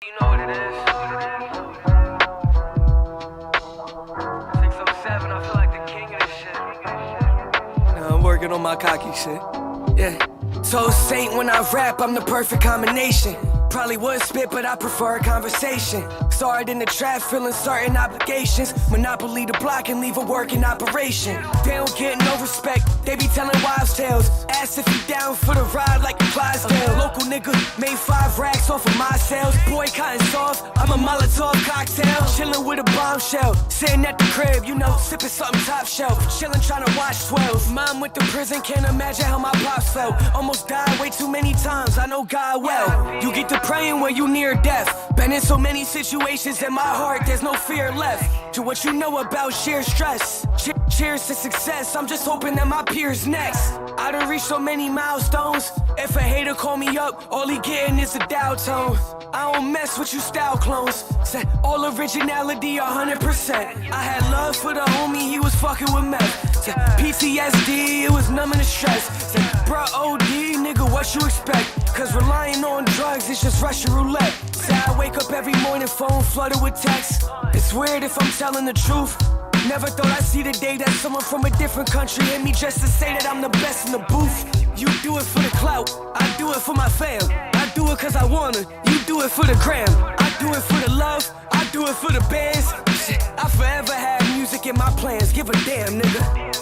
You know what it is. 607, I feel like the king of this shit. Now I'm working on my cocky shit. Yeah. So Saint, when I rap, I'm the perfect combination. Probably would spit, but I prefer a conversation. Started in the trap, feeling certain obligations. Monopoly the block and leave a working operation. They don't get no respect, they be telling wives' tales. Ask if you down for the ride like a Clydesdale. Local nigga made 5 racks off of my sales. Boycotting soft, I'm a Molotov cocktail. Chillin' with a bombshell, sitting at the crib, you know, sipping something top shelf. Chillin' trying to watch 12. Mom went to prison, can't imagine how my pops felt. Almost died way too many times, I know God well. You get to praying when you near death. Been in so many situations in my heart, there's no fear left. To what you know about sheer stress. Cheers to success, I'm just hoping that my peers next. I done reached so many milestones. If a hater call me up, all he getting is a Dow tone. I don't mess with you style clones. Said all originality 100%. I had love for the homie, he was fucking with meth. Said PTSD, it was numbing the stress. Said bruh OD, nigga, what you expect? Cause relying on drugs is just Russian roulette. Say I wake up every morning, phone flooded with texts. It's weird if I'm telling the truth. Never thought I'd see the day that someone from a different country hit me just to say that I'm the best in the booth. You do it for the clout, I do it for my fam. I do it cause I wanna, you do it for the gram. I do it for the love, I do it for the bands. Shit, I forever have music in my plans, give a damn, nigga.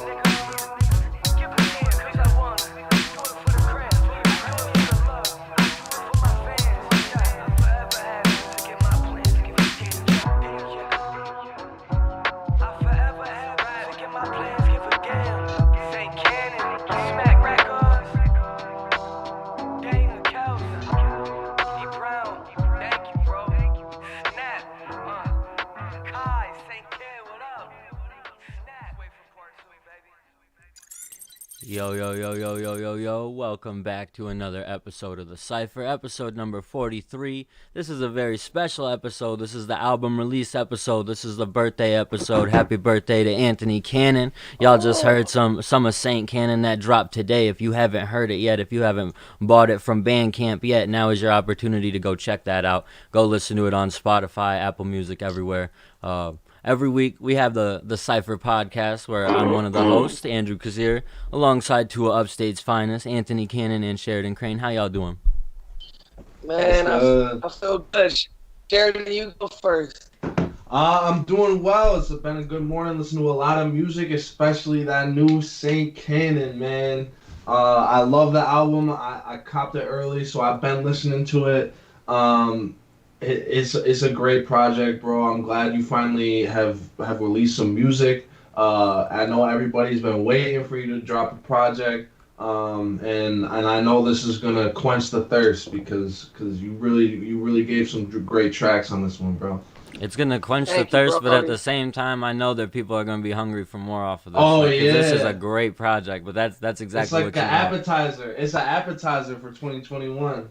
Yo, welcome back to another episode of the Cypher, episode number 43. This is a very special episode. This is the album release episode. This is the birthday episode. Happy birthday to Anthony Kannon. Y'all just heard some of Saint Kannon that dropped today. If you haven't heard it yet, if you haven't bought it from Bandcamp yet, now is your opportunity to go check that out. Go listen to it on Spotify, Apple Music, everywhere. Every week we have the Cypher podcast where I'm one of the hosts, Andrew Kazir, alongside two of Upstate's finest, Anthony Kannon and Sheridan Crane. How y'all doing? Man, I feel good. Sheridan, you go first. I'm doing well. It's been a good morning. Listen to a lot of music, especially that new Saint Kannon, man. I love the album. I copped it early, so I've been listening to it. It's a great project, bro. I'm glad you finally have released some music. I know everybody's been waiting for you to drop a project, and I know this is gonna quench the thirst because you really gave some great tracks on this one, bro. It's gonna quench the thirst, but at the same time, I know that people are gonna be hungry for more off of this. Oh yeah, this is a great project, but that's exactly it's like what you an want. appetizer. It's an appetizer for 2021.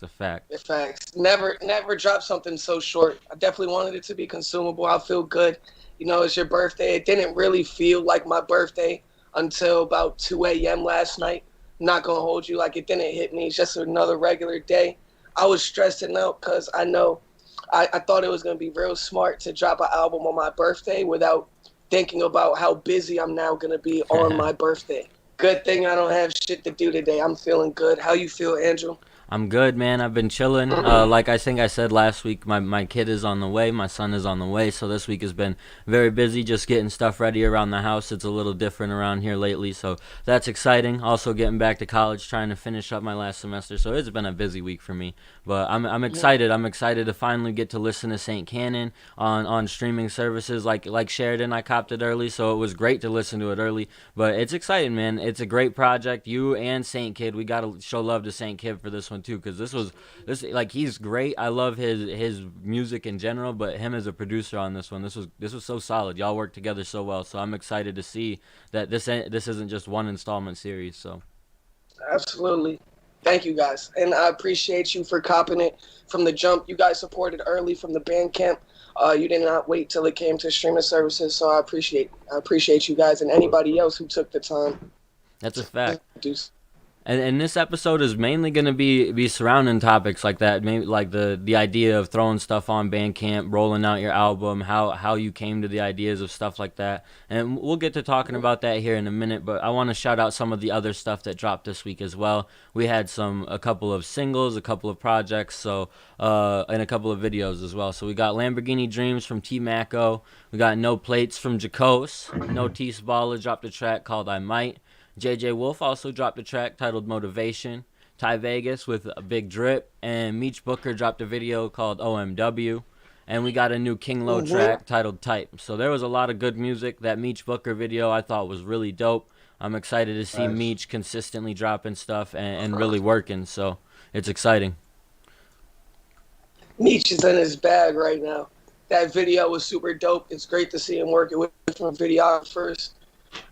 It's a fact. It's facts. Never drop something so short. I definitely wanted it to be consumable. I feel good. You know, it's your birthday. It didn't really feel like my birthday until about 2 a.m. last night. I'm not going to hold you. Like, it didn't hit me. It's just another regular day. I was stressing out because I know I thought it was going to be real smart to drop an album on my birthday without thinking about how busy I'm now going to be on my birthday. Good thing I don't have shit to do today. I'm feeling good. How you feel, Andrew? I'm good, man. I've been chilling. Like I think I said last week, my kid is on the way. My son is on the way. So this week has been very busy just getting stuff ready around the house. It's a little different around here lately. So that's exciting. Also getting back to college, trying to finish up my last semester. So it's been a busy week for me. But I'm excited. I'm excited to finally get to listen to Saint Kannon on streaming services like Sheridan. I copped it early, so it was great to listen to it early. But it's exciting, man. It's a great project. You and Saint Kid, we got to show love to Saint Kid for this one too, because he's great. I love his music in general, but him as a producer on this one, this was so solid. Y'all work together so well, so I'm excited to see that this isn't just one installment series. So absolutely, thank you guys, and I appreciate you for copping it from the jump. You guys supported early from the Bandcamp. You did not wait till it came to streaming services, so I appreciate you guys and anybody else who took the time. that's a fact. And this episode is mainly going to be surrounding topics like that, maybe like the idea of throwing stuff on Bandcamp, rolling out your album, how you came to the ideas of stuff like that. And we'll get to talking about that here in a minute, but I want to shout out some of the other stuff that dropped this week as well. We had a couple of singles, a couple of projects, and a couple of videos as well. So we got Lamborghini Dreams from Tee Melly. We got No Plates from Jacose. No Tease Baller dropped a track called I Might. JJ Wolf also dropped a track titled Motivation. Ty Vegas with a Big Drip. And Meech Booker dropped a video called OMW. And we got a new King Lo track titled Type. So there was a lot of good music. That Meech Booker video I thought was really dope. I'm excited to see Meech consistently dropping stuff and really working. So it's exciting. Meech is in his bag right now. That video was super dope. It's great to see him working with different videographers.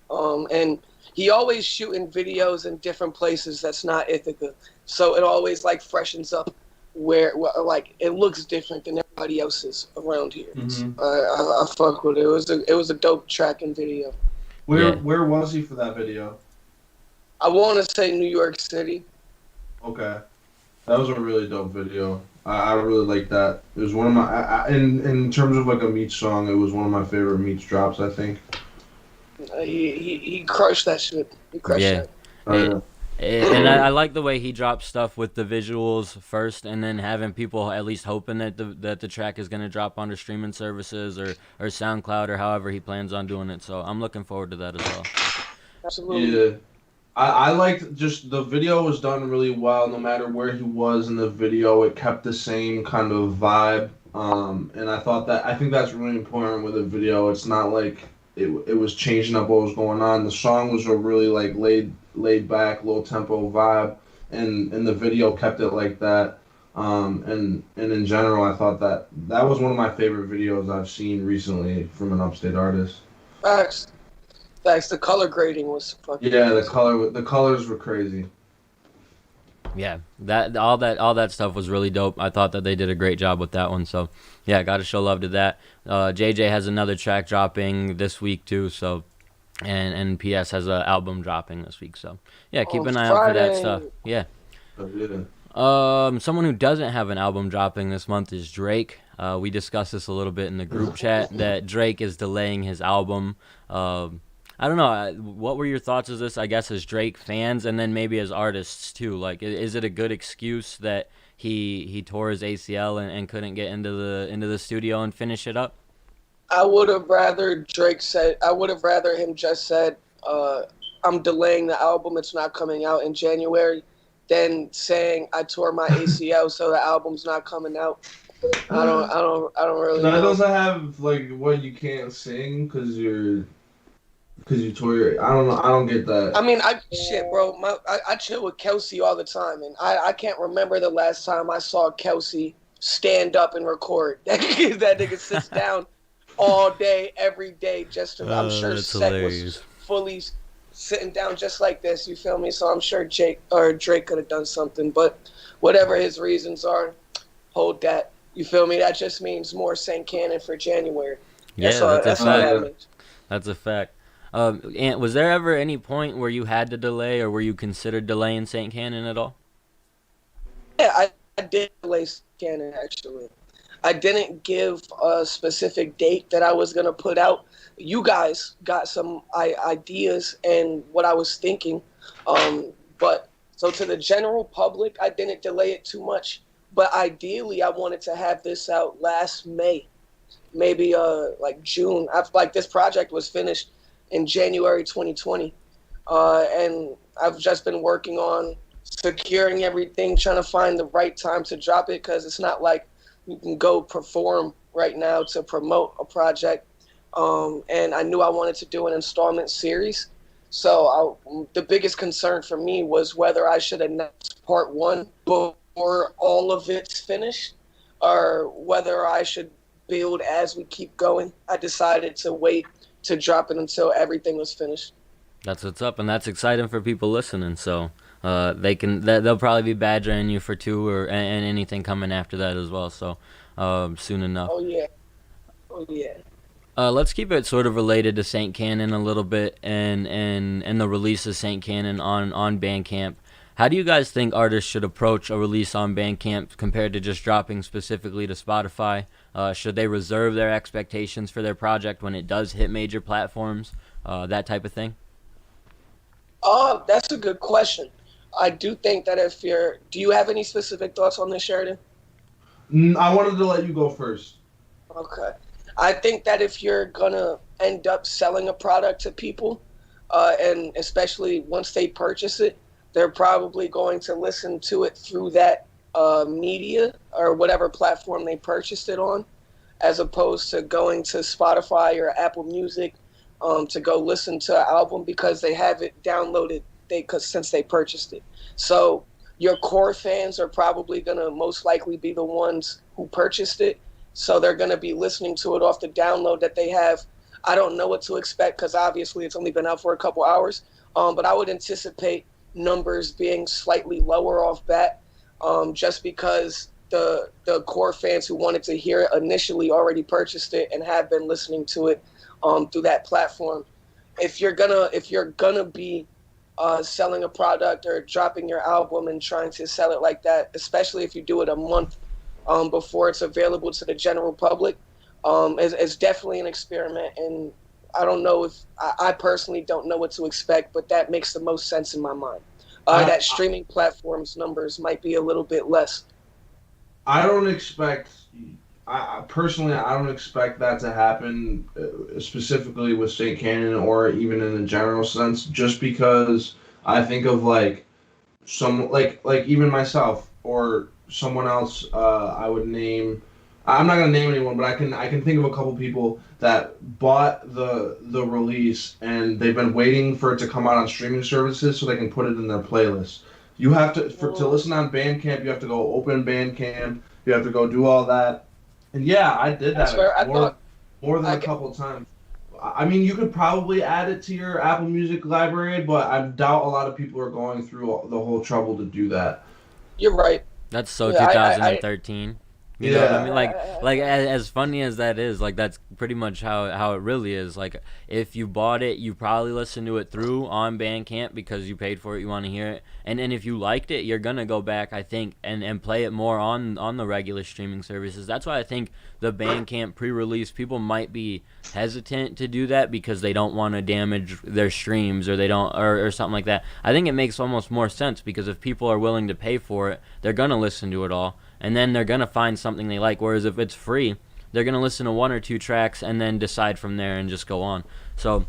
And he always shooting videos in different places that's not Ithaca. So it always like freshens up where like it looks different than everybody else's around here. Mm-hmm. I fuck with it. It was a dope track and video. Where was he for that video? I want to say New York City. Okay. That was a really dope video. I really like that. It was one of my in terms of like a Meech song, it was one of my favorite Meech drops, I think. He crushed that shit. He crushed that. And I like the way he drops stuff with the visuals first, and then having people at least hoping that the track is gonna drop onto streaming services or SoundCloud or however he plans on doing it. So I'm looking forward to that as well. Absolutely. Yeah. I liked just the video was done really well. No matter where he was in the video, it kept the same kind of vibe. And I think that's really important with a video. It's not like it was changing up what was going on. The song was a really like laid back, low tempo vibe, and the video kept it like that. And in general, I thought that was one of my favorite videos I've seen recently from an upstate artist. Facts. The color grading was fucking. Yeah, the colors were crazy. Yeah, all that stuff was really dope. I thought that they did a great job with that one. So yeah, got to show love to that. JJ has another track dropping this week too. So and PS has an album dropping this week. So yeah, keep an eye out for that stuff. Yeah. Someone who doesn't have an album dropping this month is Drake. We discussed this a little bit in the group chat that Drake is delaying his album. I don't know. What were your thoughts of this, I guess, as Drake fans and then maybe as artists, too? Like, is it a good excuse that he tore his ACL and couldn't get into the studio and finish it up? I would have rather him just said, I'm delaying the album. It's not coming out in January, than saying I tore my ACL, so the album's not coming out. I don't really know. That doesn't have, like, what you can't sing because you tore your... I don't know. I don't get that. I mean, bro. I chill with Kelsey all the time, and I can't remember the last time I saw Kelsey stand up and record. That nigga sits down all day, every day, just to... I'm sure Seth was fully sitting down just like this, you feel me? So I'm sure Drake could have done something, but whatever his reasons are, hold that. You feel me? That just means more Saint Kannon for January. That's a fact. That's a fact. And was there ever any point where you had to delay or were you considered delaying Saint Kannon at all? Yeah, I did delay Saint Kannon, actually. I didn't give a specific date that I was going to put out. You guys got some ideas and what I was thinking. But so to the general public, I didn't delay it too much. But ideally, I wanted to have this out last May, maybe like June. This project was finished in January 2020. And I've just been working on securing everything, trying to find the right time to drop it, because it's not like you can go perform right now to promote a project. And I knew I wanted to do an installment series. So the biggest concern for me was whether I should announce part one before all of it's finished, or whether I should build as we keep going. I decided to wait to drop it until everything was finished. That's what's up, and that's exciting for people listening. So they'll probably be badgering you for two and anything coming after that as well. So soon enough. Oh yeah. Let's keep it sort of related to Saint Kannon a little bit, and the release of Saint Kannon on Bandcamp. How do you guys think artists should approach a release on Bandcamp compared to just dropping specifically to Spotify? Should they reserve their expectations for their project when it does hit major platforms? That type of thing? That's a good question. I do think that do you have any specific thoughts on this, Sheridan? I wanted to let you go first. Okay. I think that if you're gonna end up selling a product to people, and especially once they purchase it, they're probably going to listen to it through that media or whatever platform they purchased it on, as opposed to going to Spotify or Apple Music to go listen to an album because they have it downloaded since they purchased it. So your core fans are probably going to most likely be the ones who purchased it. So they're going to be listening to it off the download that they have. I don't know what to expect because obviously it's only been out for a couple hours. But I would anticipate numbers being slightly lower off bat, just because the core fans who wanted to hear it initially already purchased it and have been listening to it through that platform. If you're gonna be selling a product or dropping your album and trying to sell it like that, especially if you do it a month before it's available to the general public, it's definitely an experiment. And I don't know if I personally don't know what to expect, but that makes the most sense in my mind. That streaming platforms numbers might be a little bit less. I don't expect. I personally, I don't expect that to happen specifically with Saint Kannon or even in the general sense, just because I think of some even myself or someone else I would name. I'm not gonna name anyone, but I can think of a couple people that bought the release and they've been waiting for it to come out on streaming services so they can put it in their playlist. You have to to listen on Bandcamp. You have to go open Bandcamp. You have to go do all that. And yeah, I did that more than a couple times. I mean, you could probably add it to your Apple Music library, but I doubt a lot of people are going through the whole trouble to do that. You're right. That's so 2013. You know what I mean? Like as funny as that is, that's pretty much how it really is. Like, if you bought it, you probably listened to it through on Bandcamp because you paid for it, you want to hear it. And then if you liked it, you're going to go back, I think, and play it more on the regular streaming services. That's why I think the Bandcamp pre-release, people might be hesitant to do that because they don't want to damage their streams or they don't or something like that. I think it makes almost more sense because if people are willing to pay for it, they're going to listen to it all. And then they're going to find something they like. Whereas if it's free, they're going to listen to one or two tracks and then decide from there and just go on. So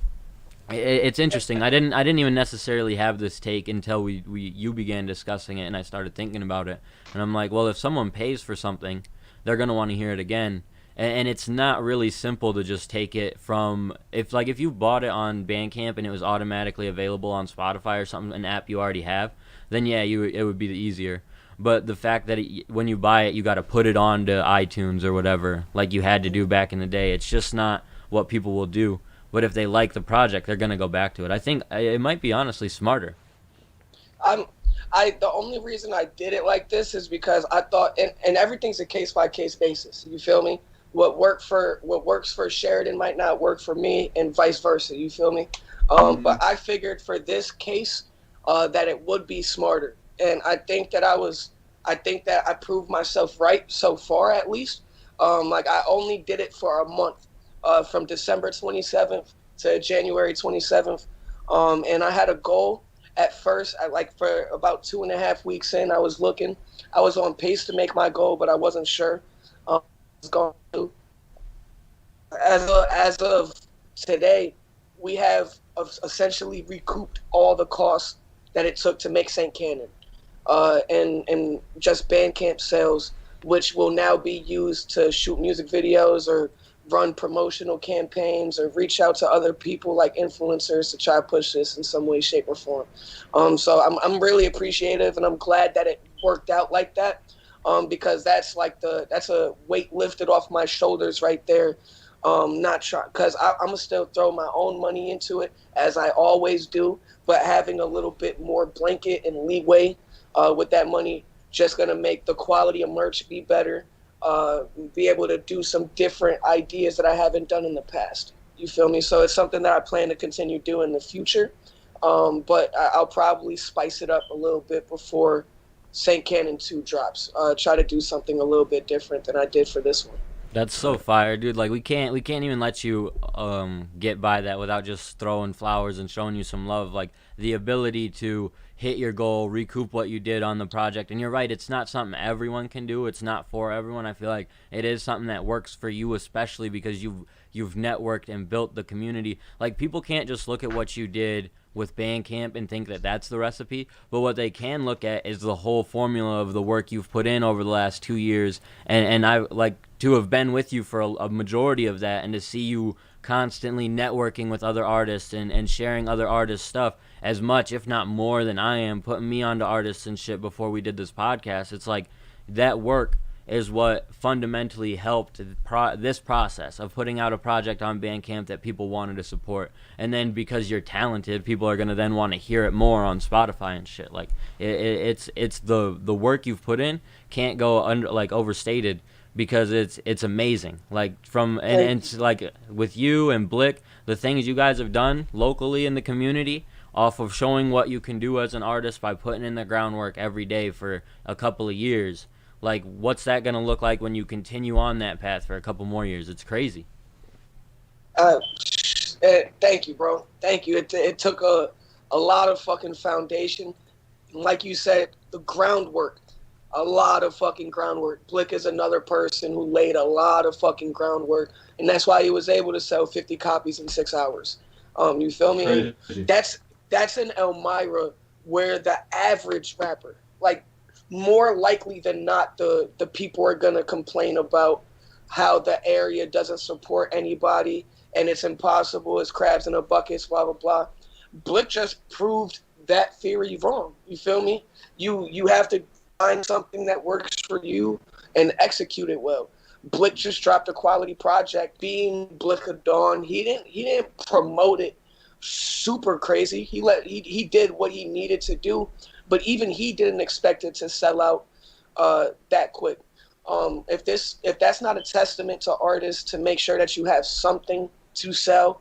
it's interesting. I didn't even necessarily have this take until you began discussing it and I started thinking about it. And I'm like, well, if someone pays for something, they're going to want to hear it again. And it's not really simple to just take it from if you bought it on Bandcamp and it was automatically available on Spotify or something, an app you already have, then yeah, it would be easier. But the fact that when you buy it, you got to put it onto iTunes or whatever, like you had to do back in the day. It's just not what people will do. But if they like the project, they're going to go back to it. I think it might be honestly smarter. The only reason I did it like this is because I thought, and everything's a case by case basis. You feel me? What works for Sheridan might not work for me, and vice versa. You feel me? But I figured for this case that it would be smarter. And I think that I proved myself right so far, at least. I only did it for a month, from December 27th to January 27th. And I had a goal at first. For about 2.5 weeks in, I was on pace to make my goal, but I wasn't sure. As of today, we have essentially recouped all the costs that it took to make Saint Kannon. And just Bandcamp sales, which will now be used to shoot music videos or run promotional campaigns or reach out to other people like influencers to try to push this in some way, shape, or form. So I'm really appreciative, and I'm glad that it worked out like that, because that's a weight lifted off my shoulders right there. Not trying, because I'm gonna still throw my own money into it as I always do, but having a little bit more blanket and leeway with that money just going to make the quality of merch be better, be able to do some different ideas that I haven't done in the past. You feel me? So it's something that I plan to continue doing in the future. But I'll probably spice it up a little bit before Saint Kannon 2 drops. Try to do something a little bit different than I did for this one. That's so fire, dude. Like we can't even let you get by that without just throwing flowers and showing you some love. Like the ability to hit your goal, recoup what you did on the project. And you're right, it's not something everyone can do. It's not for everyone. I feel like it is something that works for you, especially because you've networked and built the community. Like people can't just look at what you did with Bandcamp and think that that's the recipe, but what they can look at is the whole formula of the work you've put in over the last 2 years, and I like to have been with you for a majority of that, and to see you constantly networking with other artists and sharing other artists' stuff as much, if not more than I am, putting me onto artists and shit before we did this podcast. It's like that work is what fundamentally helped this process of putting out a project on Bandcamp that people wanted to support. And then because you're talented, people are going to then want to hear it more on Spotify and shit. Like it's the work you've put in can't go overstated, because it's amazing. Like and it's like with you and Blick, the things you guys have done locally in the community, off of showing what you can do as an artist by putting in the groundwork every day for a couple of years. Like, what's that going to look like when you continue on that path for a couple more years? It's crazy. Thank you, bro. Thank you. It took a lot of fucking foundation. Like you said, the groundwork. A lot of fucking groundwork. Blick is another person who laid a lot of fucking groundwork. And that's why he was able to sell 50 copies in 6 hours. You feel me? That's an Elmira where the average rapper, like, more likely than not, the people are going to complain about how the area doesn't support anybody and it's impossible, it's crabs in a bucket, blah, blah, blah. Blick just proved that theory wrong. You feel me? You have to find something that works for you and execute it well. Blick just dropped a quality project. Being Blick of Dawn, he didn't promote it super crazy. He did what he needed to do. But even he didn't expect it to sell out that quick. If that's not a testament to artists to make sure that you have something to sell,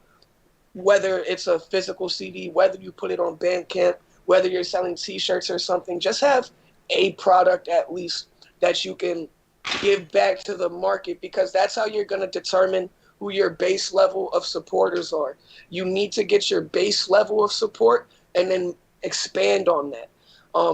whether it's a physical CD, whether you put it on Bandcamp, whether you're selling T-shirts or something, just have a product at least that you can give back to the market, because that's how you're going to determine who your base level of supporters are. You need to get your base level of support and then expand on that.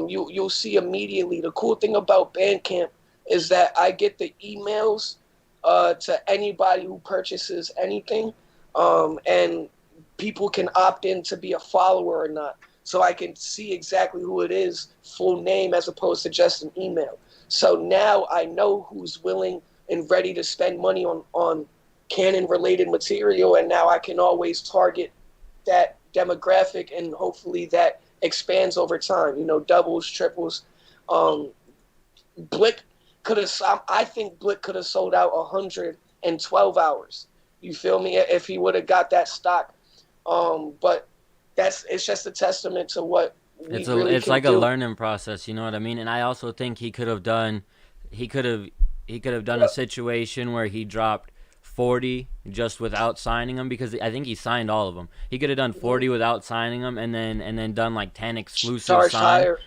You'll see immediately. The cool thing about Bandcamp is that I get the emails to anybody who purchases anything, and people can opt in to be a follower or not. So I can see exactly who it is, full name, as opposed to just an email. So now I know who's willing and ready to spend money on Kannon-related material, and now I can always target that demographic, and hopefully that expands over time, doubles, triples. Blick I think Blick could have sold out 112 hours. You feel me? If he would have got that stock. But it's just a testament to what we really it's can like do. A learning process, you know what I mean? And I also think he could have done a situation where he dropped 40 just without signing them, because I think he signed all of them. He could have done 40 without signing them, and then done like 10 exclusive signs.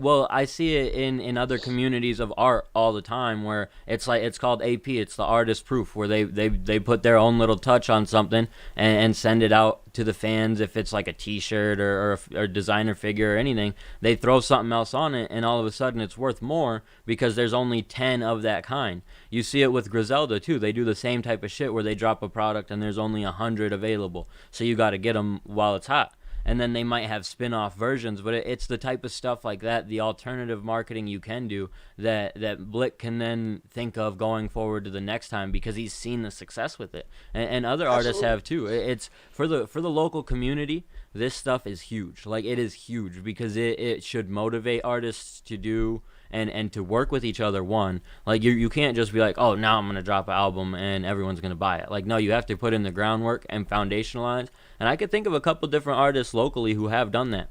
Well, I see it in other communities of art all the time, where it's called AP, it's the artist proof, where they put their own little touch on something and send it out to the fans. If it's like a t-shirt or a designer figure or anything, they throw something else on it, and all of a sudden it's worth more because there's only 10 of that kind. You see it with Griselda too. They do the same type of shit where they drop a product and there's only 100 available, so you got to get them while it's hot. And then they might have spin-off versions, but it's the type of stuff like that, the alternative marketing you can do, that Blick can then think of going forward to the next time, because he's seen the success with it, and other artists have too. It's for the local community. This stuff is huge. Like, it is huge, because it should motivate artists to do and to work with each other. One, like, you can't just be like, oh, now I'm gonna drop an album and everyone's gonna buy it. Like, no, you have to put in the groundwork and foundationalize. And I could think of a couple different artists locally who have done that,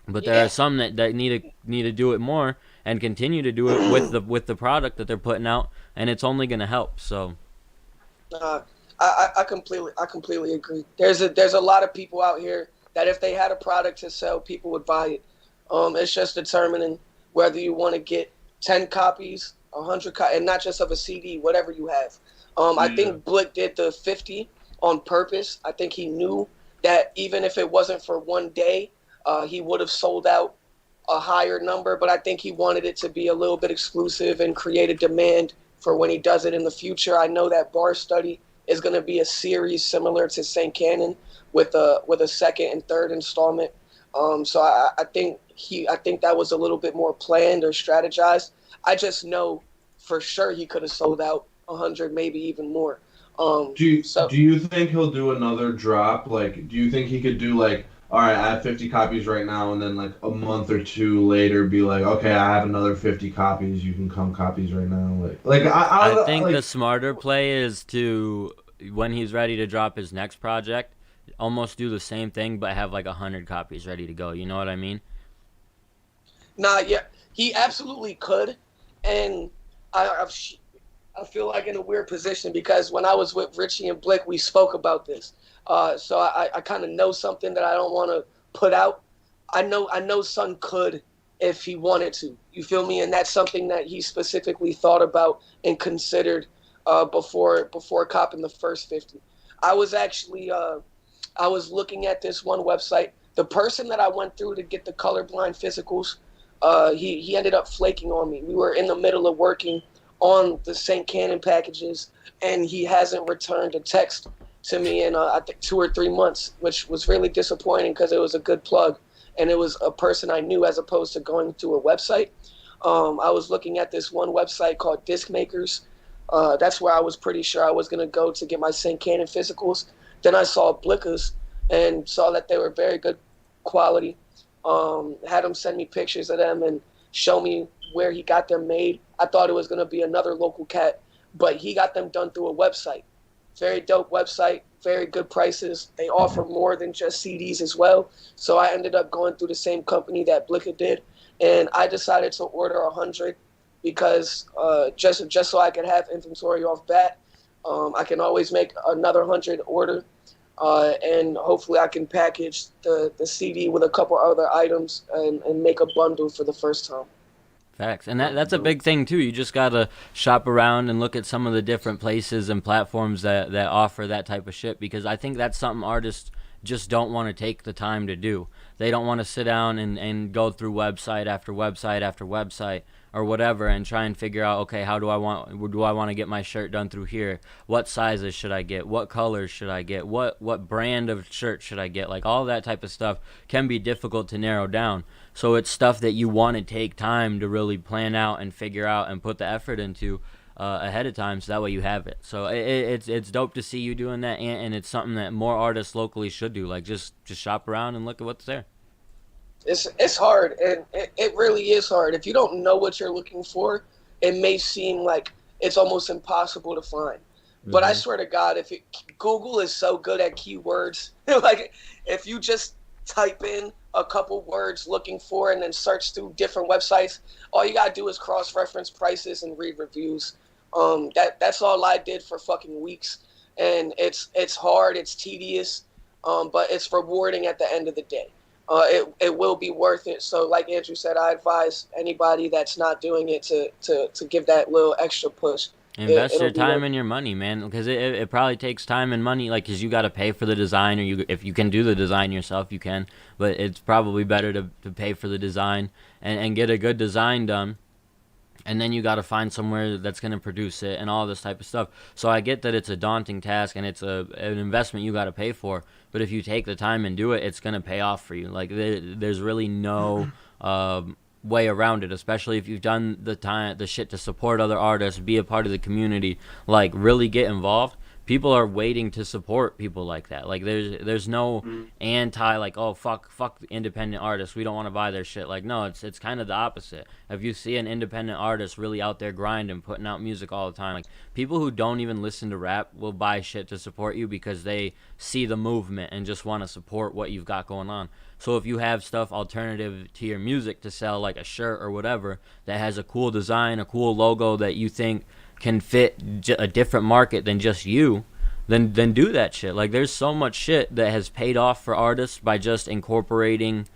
but there are some that need to do it more and continue to do it with the product that they're putting out, and it's only gonna help. So I completely agree. There's a lot of people out here that if they had a product to sell, people would buy it. It's just determining whether you want to get 10 copies, 100 copies, and not just of a CD, whatever you have. I think Blick did the 50 on purpose. I think he knew that even if it wasn't for one day, he would have sold out a higher number, but I think he wanted it to be a little bit exclusive and create a demand for when he does it in the future. I know that Bar Study is going to be a series similar to Saint Kannon with a second and third installment. So I think that was a little bit more planned or strategized. I just know for sure he could have sold out 100, maybe even more. Do you think he'll do another drop? Like, do you think he could do like, all right, I have 50 copies right now, and then like a month or two later be like, okay, I have another 50 copies. You can come copies right now. I think the smarter play is to, when he's ready to drop his next project, almost do the same thing, but have like 100 copies ready to go. You know what I mean? Nah, yeah, he absolutely could, and I feel like in a weird position because when I was with Richie and Blick, we spoke about this. So I kind of know something that I don't want to put out. I know Son could if he wanted to. You feel me? And that's something that he specifically thought about and considered before copping the first 50. I was actually I was looking at this one website. The person that I went through to get the colorblind physicals, he ended up flaking on me. We were in the middle of working on the Saint Kannon packages, and he hasn't returned a text to me in I think 2 or 3 months, which was really disappointing because it was a good plug and it was a person I knew as opposed to going through a website. I was looking at this one website called Disc Makers. That's where I was pretty sure I was going to go to get my Saint Kannon physicals. Then I saw Blickers and saw that they were very good quality. Had him send me pictures of them and show me where he got them made. I thought it was going to be another local cat, but he got them done through a website. Very dope website, very good prices. They offer more than just CDs as well. So I ended up going through the same company that Blicker did, and I decided to order 100 because just so I could have inventory off bat. I can always make another 100 order, and hopefully I can package the CD with a couple other items and make a bundle for the first time. Facts. And that's a big thing, too. You just got to shop around and look at some of the different places and platforms that offer that type of shit, because I think that's something artists just don't want to take the time to do. They don't want to sit down and go through website after website after website or whatever and try and figure out, okay, how do I want to get my shirt done through here? What sizes should I get? What colors should I get? What brand of shirt should I get? Like, all that type of stuff can be difficult to narrow down. So it's stuff that you want to take time to really plan out and figure out and put the effort into ahead of time, so that way you have it. So it's dope to see you doing that, and it's something that more artists locally should do. Like, just shop around and look at what's there. It's hard, and it really is hard. If you don't know what you're looking for, it may seem like it's almost impossible to find. Mm-hmm. But I swear to God, Google is so good at keywords. Like, if you just type in a couple words looking for and then search through different websites, all you gotta do is cross-reference prices and read reviews. That's all I did for fucking weeks, and it's hard, it's tedious, but it's rewarding at the end of the day. It will be worth it. So like Andrew said, I advise anybody that's not doing it to give that little extra push. Invest your time and your money, man, because it probably takes time and money, like, because you got to pay for the design, or if you can do the design yourself, you can, but it's probably better to pay for the design and get a good design done, and then you got to find somewhere that's going to produce it and all this type of stuff. So I get that it's a daunting task and it's an investment you got to pay for, but if you take the time and do it, it's going to pay off for you. Like, there's really no way around it, especially if you've done the shit to support other artists, be a part of the community, like, really get involved. People are waiting to support people like that. Like, there's no anti, like, oh, fuck independent artists, we don't want to buy their shit. Like, no, it's kind of the opposite. If you see an independent artist really out there grinding, putting out music all the time, like, people who don't even listen to rap will buy shit to support you because they see the movement and just want to support what you've got going on. So if you have stuff alternative to your music to sell, like a shirt or whatever, that has a cool design, a cool logo that you think can fit a different market than just you, then do that shit. Like, there's so much shit that has paid off for artists by just incorporating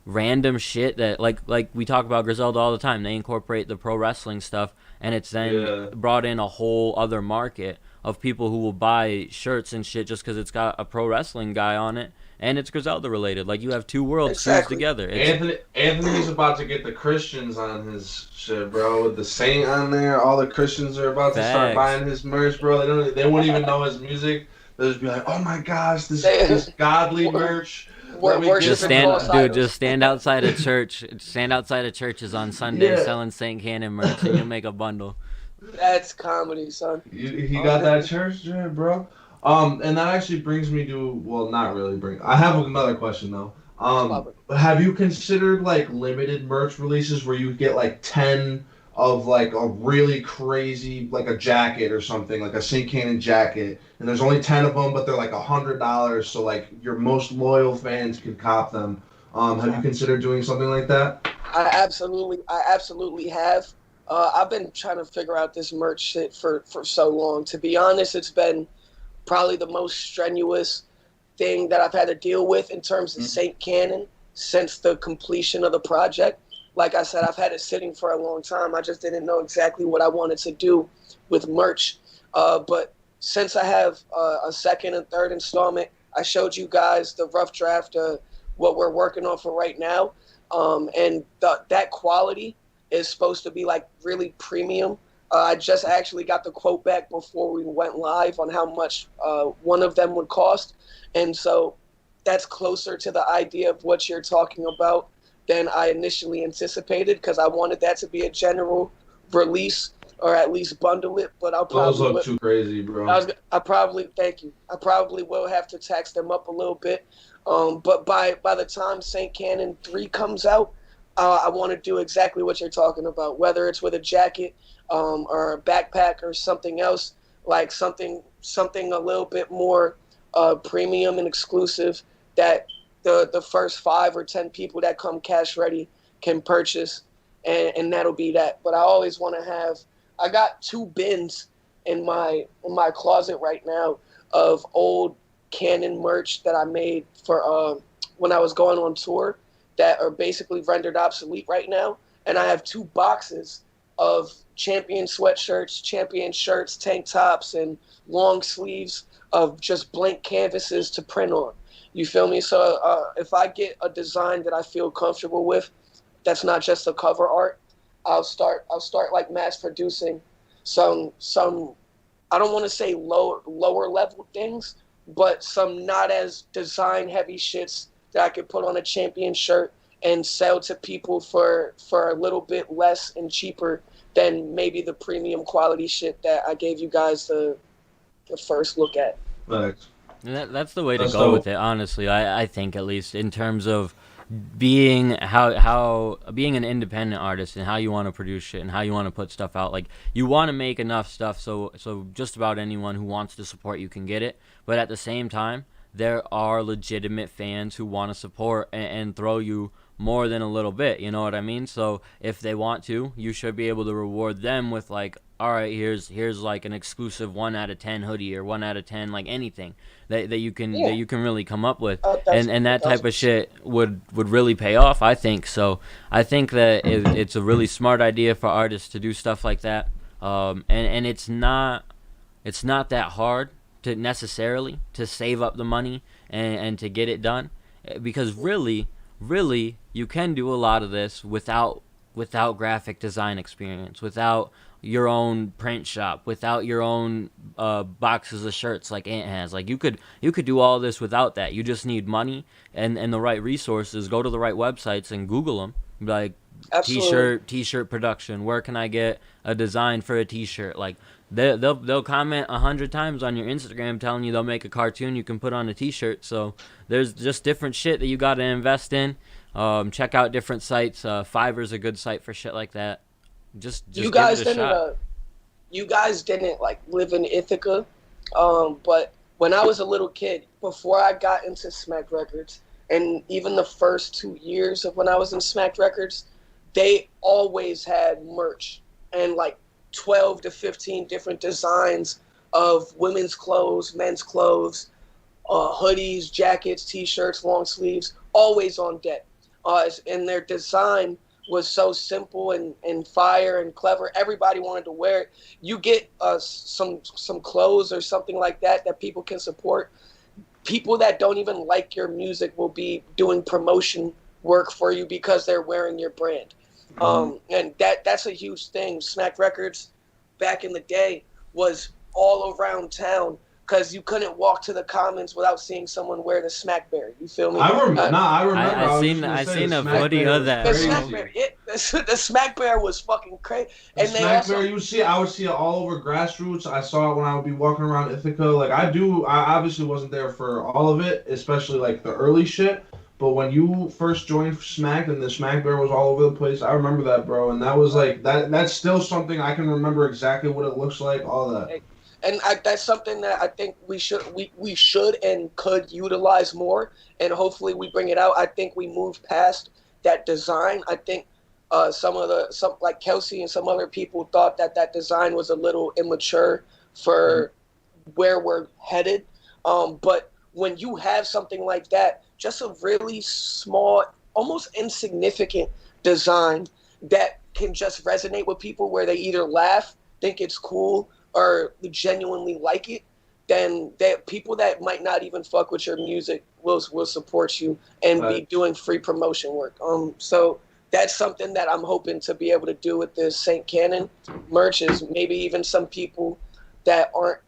random shit that, like we talk about Griselda all the time. They incorporate the pro wrestling stuff, and it's then brought in a whole other market of people who will buy shirts and shit just because it's got a pro wrestling guy on it, and it's Griselda related. Like, you have two worlds fused together. Anthony's about to get the Christians on his shit, bro. With the Saint on there, all the Christians are about to start buying his merch, bro. They won't even know his music. They'll just be like, oh my gosh, this godly merch. Just stand outside a church. Stand outside of churches on Sunday selling Saint Kannon merch, and you'll make a bundle. That's comedy, son. He got that church, bro. And that actually brings me to, well, not really bring. I have another question though. Have you considered like limited merch releases where you get like 10 of like a really crazy, like a jacket or something, like a Saint Kannon jacket, and there's only 10 of them, but they're like $100, so like your most loyal fans can cop them. Have you considered doing something like that? I absolutely have. I've been trying to figure out this merch shit for so long. To be honest, it's been probably the most strenuous thing that I've had to deal with in terms of Saint Kannon since the completion of the project. Like I said, I've had it sitting for a long time. I just didn't know exactly what I wanted to do with merch. But since I have a second and third installment, I showed you guys the rough draft of what we're working on for right now. And that quality is supposed to be like really premium. I just actually got the quote back before we went live on how much one of them would cost. And so that's closer to the idea of what you're talking about than I initially anticipated, because I wanted that to be a general release or at least bundle it. But I'll probably those look too crazy, bro. Thank you. I probably will have to tax them up a little bit. But by the time Saint Kannon 3 comes out, I want to do exactly what you're talking about, whether it's with a jacket or a backpack or something else, like something a little bit more premium and exclusive that the first 5 or 10 people that come cash ready can purchase, and that'll be that. But I always want to have. I got 2 bins in my closet right now of old Kannon merch that I made for when I was going on tour, that are basically rendered obsolete right now. And I have 2 boxes of champion sweatshirts, champion shirts, tank tops, and long sleeves of just blank canvases to print on. You feel me? So if I get a design that I feel comfortable with, that's not just a cover art, I'll start like mass producing some I don't want to say lower level things, but some not as design heavy shits that I could put on a champion shirt and sell to people for a little bit less and cheaper than maybe the premium quality shit that I gave you guys the first look at. Thanks. That's the way to go with it, honestly. I think, at least in terms of being being an independent artist and how you want to produce shit and how you want to put stuff out. Like, you want to make enough stuff so just about anyone who wants to support you can get it. But at the same time, there are legitimate fans who want to support and throw you more than a little bit, you know what I mean? So if they want to, you should be able to reward them with, like, all right, here's like an exclusive 1 out of 10 hoodie or 1 out of 10, like anything that you can really come up with, and that type of shit would really pay off, I think. So I think that it's a really smart idea for artists to do stuff like that, and it's not that hard to necessarily to save up the money and to get it done, because really you can do a lot of this without graphic design experience, without your own print shop, without your own boxes of shirts like Ant has. Like, you could do all this without that. You just need money and the right resources. Go to the right websites and Google them. Like, t-shirt production. Where can I get a design for a t-shirt? Like, they'll comment 100 times on your Instagram telling you they'll make a cartoon you can put on a t-shirt. So there's just different shit that you got to invest in. Check out different sites. Fiverr's a good site for shit like that. Just you guys give it a shot. You guys didn't like live in Ithaca, but when I was a little kid, before I got into Smack Records, and even the first 2 years of when I was in Smack Records, they always had merch and like 12 to 15 different designs of women's clothes, men's clothes, hoodies, jackets, t-shirts, long sleeves, always on deck. And their design was so simple and fire and clever. Everybody wanted to wear it. You get some clothes or something like that people can support. People that don't even like your music will be doing promotion work for you because they're wearing your brand. And that's a huge thing. Smack Records back in the day was all around town because you couldn't walk to the Commons without seeing someone wear the Smackberry. You feel me? I remember. I seen a footy of that. The Smackberry, the Smackberry was fucking crazy. And the Smackberry, I would see it all over Grassroots. I saw it when I would be walking around Ithaca. Like I obviously wasn't there for all of it, especially like the early shit. But when you first joined Smack and the Smackberry was all over the place, I remember that, bro. And that was like that's still something I can remember exactly what it looks like, all that. And that's something that I think we should and could utilize more, and hopefully we bring it out. I think we moved past that design. I think some like Kelsey and some other people thought that design was a little immature for where we're headed. But when you have something like that, just a really small, almost insignificant design that can just resonate with people where they either laugh, think it's cool, or genuinely like it, then people that might not even fuck with your music will support you and be doing free promotion work. So that's something that I'm hoping to be able to do with this Saint Kannon merch, is maybe even some people that aren't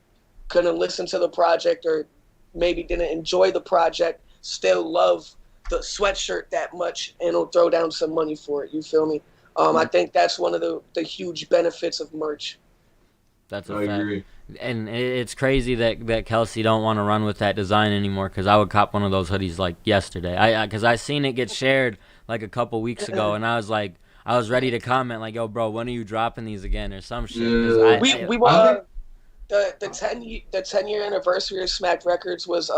gonna listen to the project or maybe didn't enjoy the project still love the sweatshirt that much and will throw down some money for it. You feel me? I think that's one of the huge benefits of merch. That's a fact. Agree. And it's crazy that Kelsey don't want to run with that design anymore, because I would cop one of those hoodies like yesterday. Because I seen it get shared like a couple weeks ago, and I was like, I was ready to comment like, yo, bro, when are you dropping these again or some shit? The 10-year anniversary of Smack Records was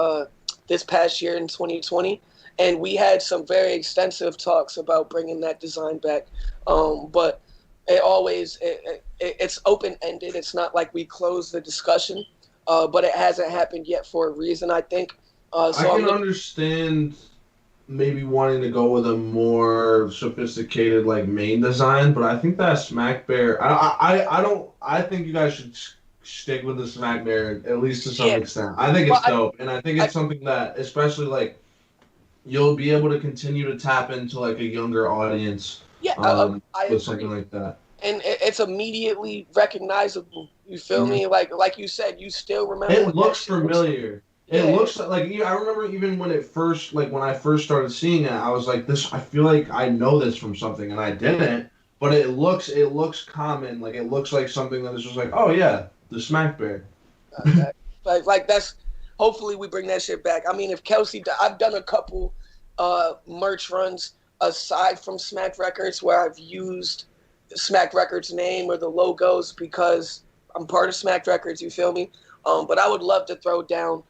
this past year in 2020, and we had some very extensive talks about bringing that design back. But it's open-ended. It's not like we closed the discussion, but it hasn't happened yet for a reason, I think. I can understand maybe wanting to go with a more sophisticated like main design, but I think that Smack Bear, I think you guys should stick with the Smack Bear at least to some extent. I think it's dope, and I think it's something that especially like you'll be able to continue to tap into like a younger audience. With something like that. And it's immediately recognizable. You feel me? Like you said, you still remember. It looks familiar. It looks like I remember even when I first started seeing it, I was like, this. I feel like I know this from something, and I didn't. But it looks common. Like it looks like something that is just like, oh yeah, the Smack Bear. like that's. Hopefully we bring that shit back. I mean, if Kelsey, I've done a couple merch runs aside from Smack Records where I've used Smack Records name or the logos because I'm part of Smack Records, you feel me? But I would love to throw down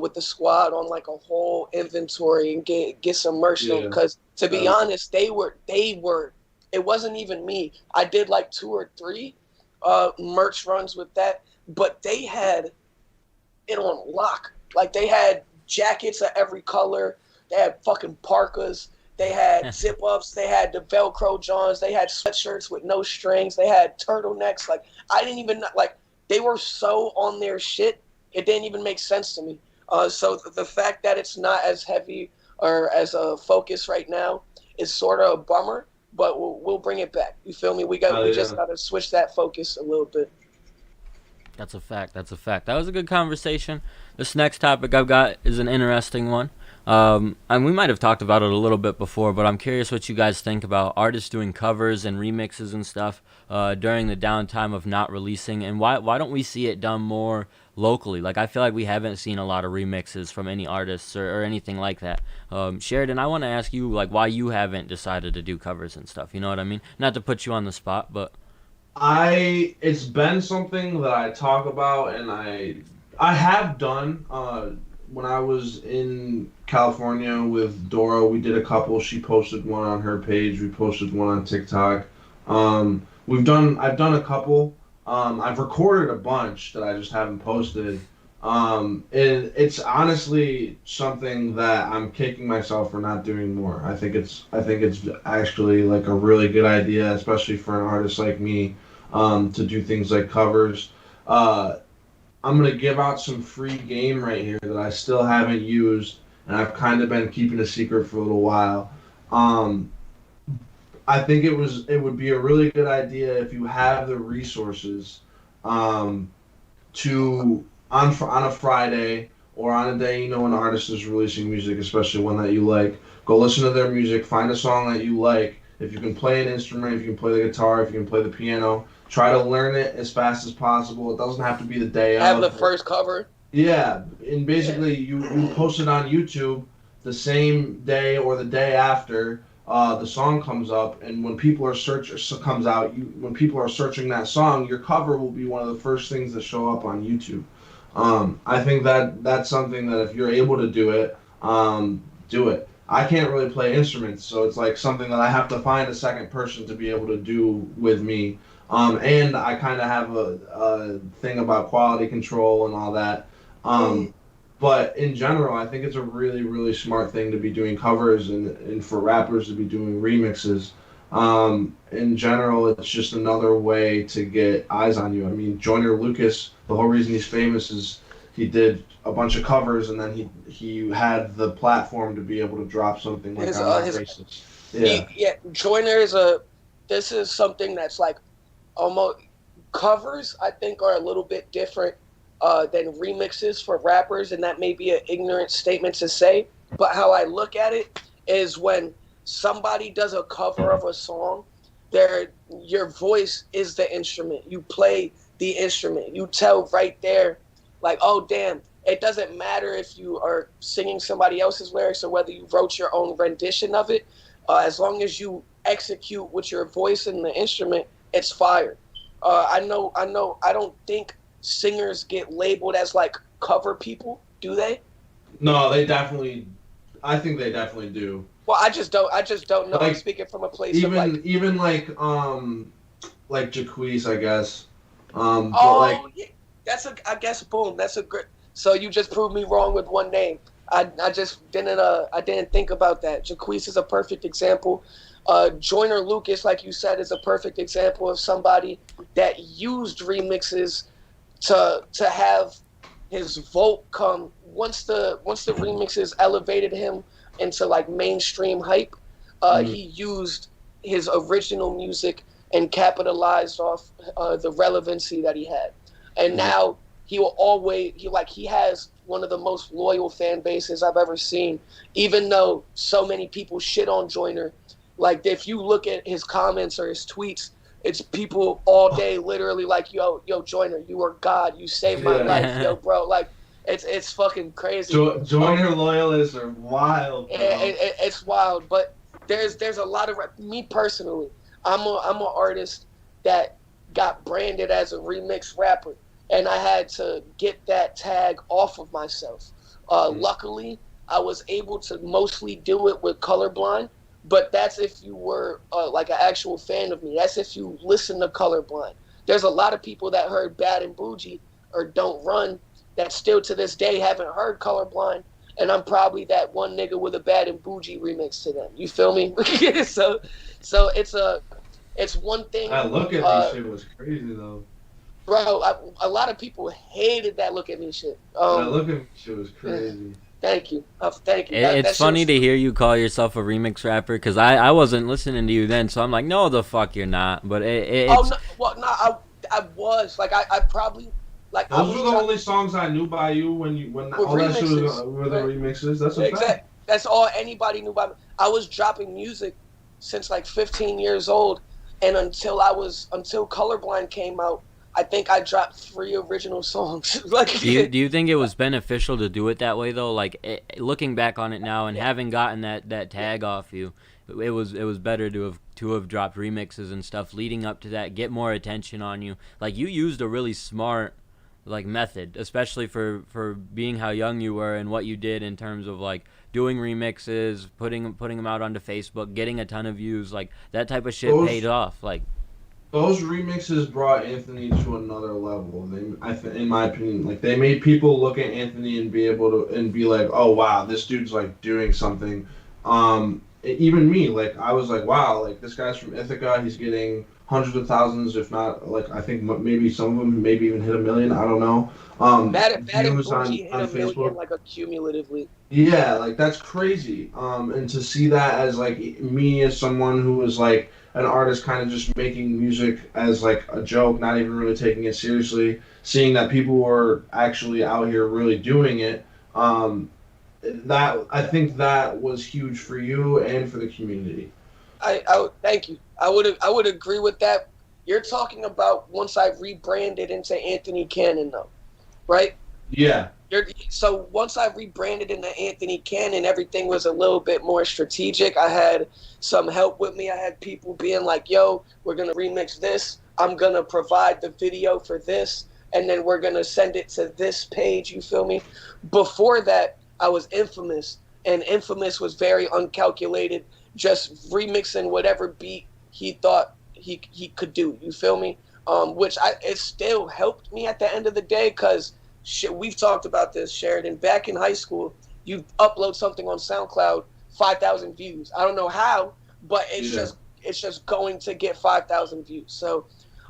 with the squad on like a whole inventory and get some merch because to be honest, they were it wasn't even me. I did like 2 or 3 merch runs with that, but they had it on lock. Like they had jackets of every color, they had fucking parkas, they had zip-ups, they had the Velcro Johns, they had sweatshirts with no strings, they had turtlenecks. Like, I didn't even, like, they were so on their shit, it didn't even make sense to me. So the fact that it's not as heavy or as a focus right now is sort of a bummer, but we'll bring it back. You feel me? We just got to switch that focus a little bit. That's a fact. That was a good conversation. This next topic I've got is an interesting one. And we might have talked about it a little bit before, but I'm curious what you guys think about artists doing covers and remixes and stuff during the downtime of not releasing, and why don't we see it done more locally? Like, I feel like we haven't seen a lot of remixes from any artists or anything like that. Sheridan, I want to ask you, like, why you haven't decided to do covers and stuff. You know what I mean? Not to put you on the spot, but it's been something that I talk about, and I have done. When I was in California with Dora, we did a couple. She posted one on her page. We posted one on TikTok. I've done a couple. I've recorded a bunch that I just haven't posted. It's honestly something that I'm kicking myself for not doing more. I think it's actually like a really good idea, especially for an artist like me, to do things like covers. Uh, I'm gonna give out some free game right here that I still haven't used, and I've kind of been keeping a secret for a little while. Um, I think it would be a really good idea if you have the resources, um, to on a Friday or on a day you know an artist is releasing music, especially one that you like. Go listen to their music, find a song that you like. If you can play an instrument, if you can play the guitar, if you can play the piano, try to learn it as fast as possible. It doesn't have to be the day Have the of. first cover. Yeah, and Yeah. basically you post it on YouTube the same day or the day after the song comes up, and when people are comes out, when people are searching that song, your cover will be one of the first things that show up on YouTube. I think that that's something that if you're able to do it, do it. I can't really play instruments, so it's like something that I have to find a second person to be able to do with me. And I kind of have a thing about quality control and all that. Mm. Um, but in general, I think it's a really, really smart thing to be doing covers and for rappers to be doing remixes. In general, it's just another way to get eyes on you. I mean, Joyner Lucas, the whole reason he's famous is he did a bunch of covers and then he had the platform to be able to drop something like His I'm Not his Racist. Yeah. yeah, Joyner is a. This is something that's like almost covers. I think are a little bit different than remixes for rappers, and that may be an ignorant statement to say. But how I look at it is when somebody does a cover of a song, your voice is the instrument. You play the instrument. You tell right there, like, oh damn. It doesn't matter if you are singing somebody else's lyrics or whether you wrote your own rendition of it. As long as you execute with your voice and the instrument, it's fire. I don't think singers get labeled as like cover people, do they? No, they definitely. I think they definitely do. Well, I just don't know. I'm Like speaking from a place of like, even like Jaquise, I guess. But like oh, yeah, I guess, boom, that's a great. So you just proved me wrong with one name. I just I didn't think about that. Jaquise is a perfect example. Joyner Lucas, like you said, is a perfect example of somebody that used remixes to have his vote come once the remixes elevated him into like mainstream hype. mm, He used his original music and capitalized off the relevancy that he had, and mm, now he will always he has one of the most loyal fan bases I've ever seen. Even though so many people shit on Joyner, like if you look at his comments or his tweets, it's people all day literally like, yo Joyner, you are God, you saved my yeah. life, yo bro, like it's fucking crazy. Joiner loyalists are wild, bro. It's wild, but there's a lot of me personally. I'm an artist that got branded as a remix rapper, and I had to get that tag off of myself. Luckily, I was able to mostly do it with Colorblind, but that's if you were like an actual fan of me. That's if you listen to Colorblind. There's a lot of people that heard Bad and Bougie or Don't Run that still to this day haven't heard Colorblind, and I'm probably that one nigga with a Bad and Bougie remix to them. You feel me? so it's one thing. That look at me shit was crazy though. Bro, a lot of people hated that look at me shit. That look at me shit was crazy. Thank you. Thank you. It's funny to hear you call yourself a remix rapper because I wasn't listening to you then, so I'm like, no, the fuck you're not. But it's... Oh no, well no, I was like I probably like Those were the only songs I knew by you when all that shit were the remixes. That's a fact. That's all anybody knew about me. I was dropping music since like 15 years old, and until Colorblind came out, I think I dropped 3 original songs. Like, do you think it was beneficial to do it that way though? Like looking back on it now and having gotten that tag off you, it was better to have dropped remixes and stuff leading up to that, get more attention on you. Like you used a really smart like method, especially for being how young you were and what you did in terms of like doing remixes, putting them out onto Facebook, getting a ton of views, like that type of shit paid off. Like those remixes brought Anthony to another level. In my opinion, like they made people look at Anthony and be able to and be like, "Oh wow, this dude's like doing something." Even me, like I was like, "Wow, like this guy's from Ithaca. He's getting hundreds of thousands, if not like I think maybe some of them maybe even hit a million. I don't know. Bad and Views Bougie hit on a million Facebook. like accumulatively. Yeah, like that's crazy. And to see that as like me as someone who was like an artist kind of just making music as like a joke, not even really taking it seriously, seeing that people were actually out here really doing it, that I think that was huge for you and for the community. I would thank you. I would agree with that. You're talking about once I rebranded into Anthony Kannon though, right? Yeah. So once I rebranded into Anthony Kannon, everything was a little bit more strategic. I had some help with me. I had people being like, "Yo, we're gonna remix this. I'm gonna provide the video for this, and then we're gonna send it to this page." You feel me? Before that, I was Infamous, and Infamous was very uncalculated, just remixing whatever beat he thought he could do. You feel me? It still helped me at the end of the day because shit, we've talked about this, Sheridan. Back in high school, you upload something on SoundCloud, 5,000 views. I don't know how, but it's just going to get 5,000 views. So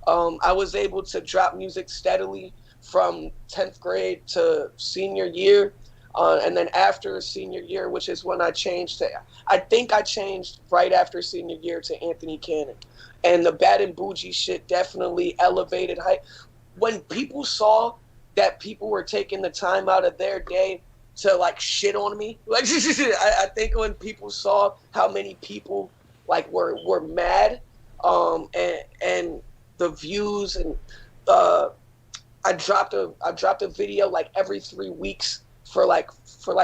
I was able to drop music steadily from 10th grade to senior year. And then after senior year, which is when I changed I think I changed right after senior year to Anthony Kannon. And the Bad and Bougie shit definitely elevated height. When people saw that people were taking the time out of their day to like shit on me. Like I think when people saw how many people like were mad, and the views and I dropped a video like every 3 weeks for like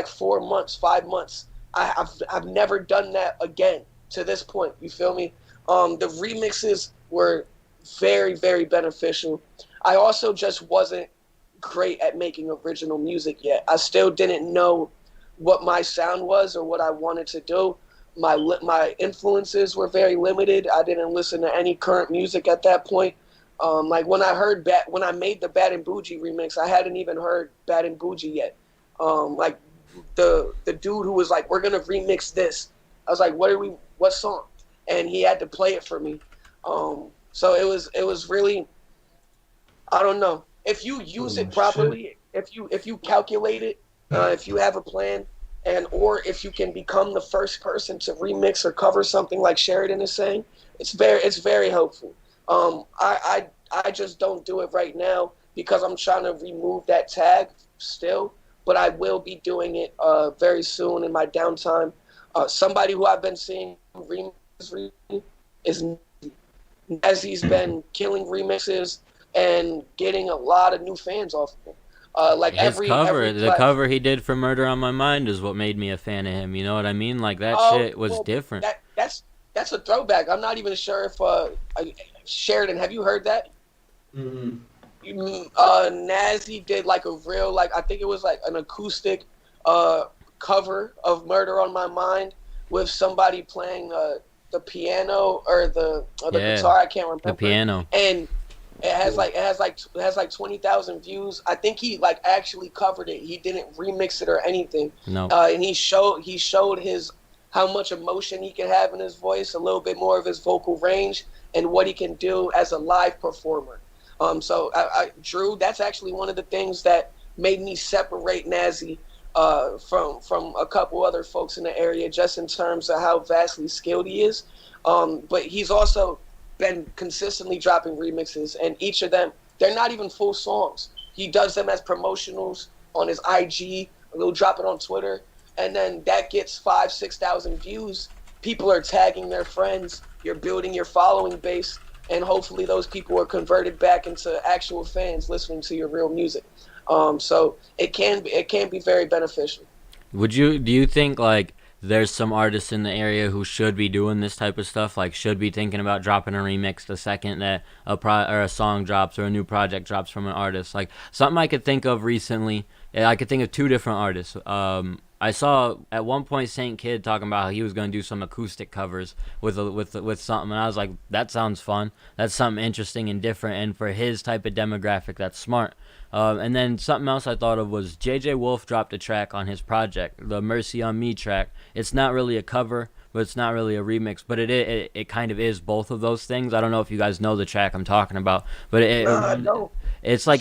4 months, 5 months. I've never done that again to this point. You feel me? The remixes were very, very beneficial. I also just wasn't great at making original music yet. I still didn't know what my sound was or what I wanted to do. My influences were very limited. I didn't listen to any current music at that point. Like when I made the Bad and Bougie remix, I hadn't even heard Bad and Bougie yet. Like the dude who was like, "We're gonna remix this," I was like, what song? And he had to play it for me. So it was really, I don't know. If you use it properly, if you calculate it, if you have a plan, or if you can become the first person to remix or cover something like Sheridan is saying, it's very helpful. I just don't do it right now because I'm trying to remove that tag still, but I will be doing it very soon in my downtime. Somebody who I've been seeing remix is Nazi's been killing remixes and getting a lot of new fans off of him. Like the cover he did for Murder on My Mind is what made me a fan of him. You know what I mean? Like that shit was different. That's a throwback. I'm not even sure if Sheridan, have you heard that? Mm-hmm. Nazi did like a real, like I think it was like an acoustic cover of Murder on My Mind with somebody playing the piano or the guitar. I can't remember. The piano. And it has like 20,000 views. I think he like actually covered it. He didn't remix it or anything. No. And he showed his how much emotion he can have in his voice, a little bit more of his vocal range, and what he can do as a live performer. So Drew, that's actually one of the things that made me separate Nazi from a couple other folks in the area, just in terms of how vastly skilled he is. But he's also been consistently dropping remixes, and each of them, they're not even full songs. He does them as promotionals on his IG, or he'll drop it on Twitter, and then that gets 5,000-6,000 views. People are tagging their friends. You're building your following base, and hopefully those people are converted back into actual fans listening to your real music. So it can be very beneficial. Do you think like there's some artists in the area who should be doing this type of stuff, like should be thinking about dropping a remix the second that a song drops or a new project drops from an artist? Like something I could think of recently, I could think of two different artists. I saw at one point Saint Kid talking about how he was going to do some acoustic covers with something, and I was like, that sounds fun. That's something interesting and different, and for his type of demographic, that's smart. And then something else I thought of was JJ Wolf dropped a track on his project, the Mercy on Me track. It's not really a cover, but it's not really a remix, but it kind of is both of those things. I don't know if you guys know the track I'm talking about, but it's like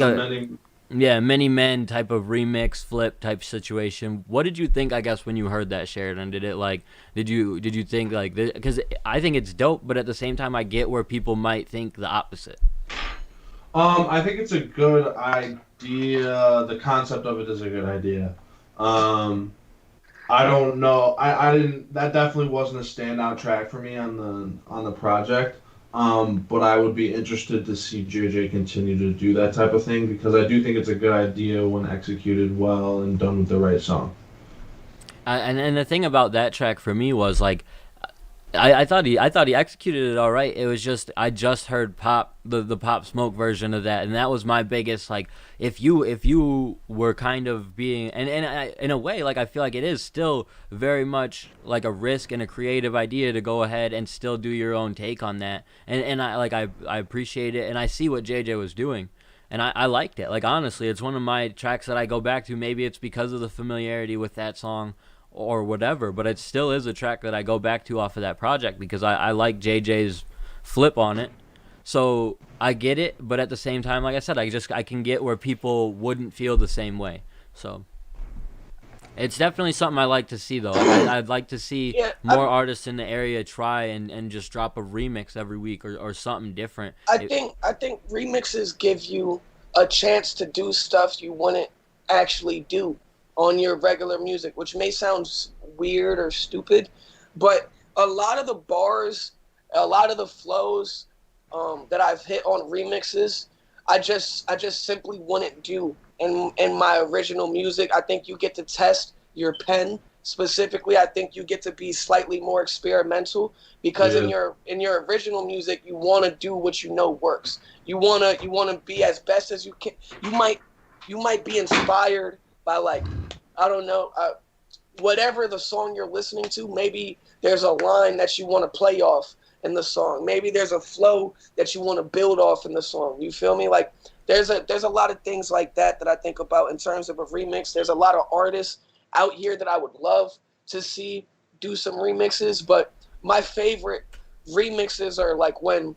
Many Men type of remix flip type situation. What did you think, I guess, when you heard that, Sheridan? Did you think like, because I think it's dope, but at the same time I get where people might think the opposite. I think it's a good idea. The concept of it is a good idea. I don't know. I didn't. That definitely wasn't a standout track for me on the project. But I would be interested to see JJ continue to do that type of thing, because I do think it's a good idea when executed well and done with the right song. And the thing about that track for me was like, I thought he executed it all right. It was just I just heard the Pop Smoke version of that, and that was my biggest, like, if you were kind of being, and in a way, like, I feel like it is still very much like a risk and a creative idea to go ahead and still do your own take on that, and I appreciate it, and I see what JJ was doing, and I liked it. Like, honestly, it's one of my tracks that I go back to. Maybe it's because of the familiarity with that song or whatever, but it still is a track that I go back to off of that project because I like JJ's flip on it. So I get it, but at the same time, like I said, I can get where people wouldn't feel the same way. So it's definitely something I like to see, though. I'd like to see more artists in the area try and just drop a remix every week or something different. I think remixes give you a chance to do stuff you wouldn't actually do on your regular music, which may sound weird or stupid, but a lot of the bars, a lot of the flows that I've hit on remixes, I just simply wouldn't do in my original music. I think you get to test your pen specifically. I think you get to be slightly more experimental because in your original music, you want to do what you know works. You want to be as best as you can. You might be inspired by, like, I don't know, whatever the song you're listening to. Maybe there's a line that you want to play off in the song. Maybe there's a flow that you want to build off in the song. You feel me? Like, there's a lot of things like that I think about in terms of a remix. There's a lot of artists out here that I would love to see do some remixes, but my favorite remixes are like when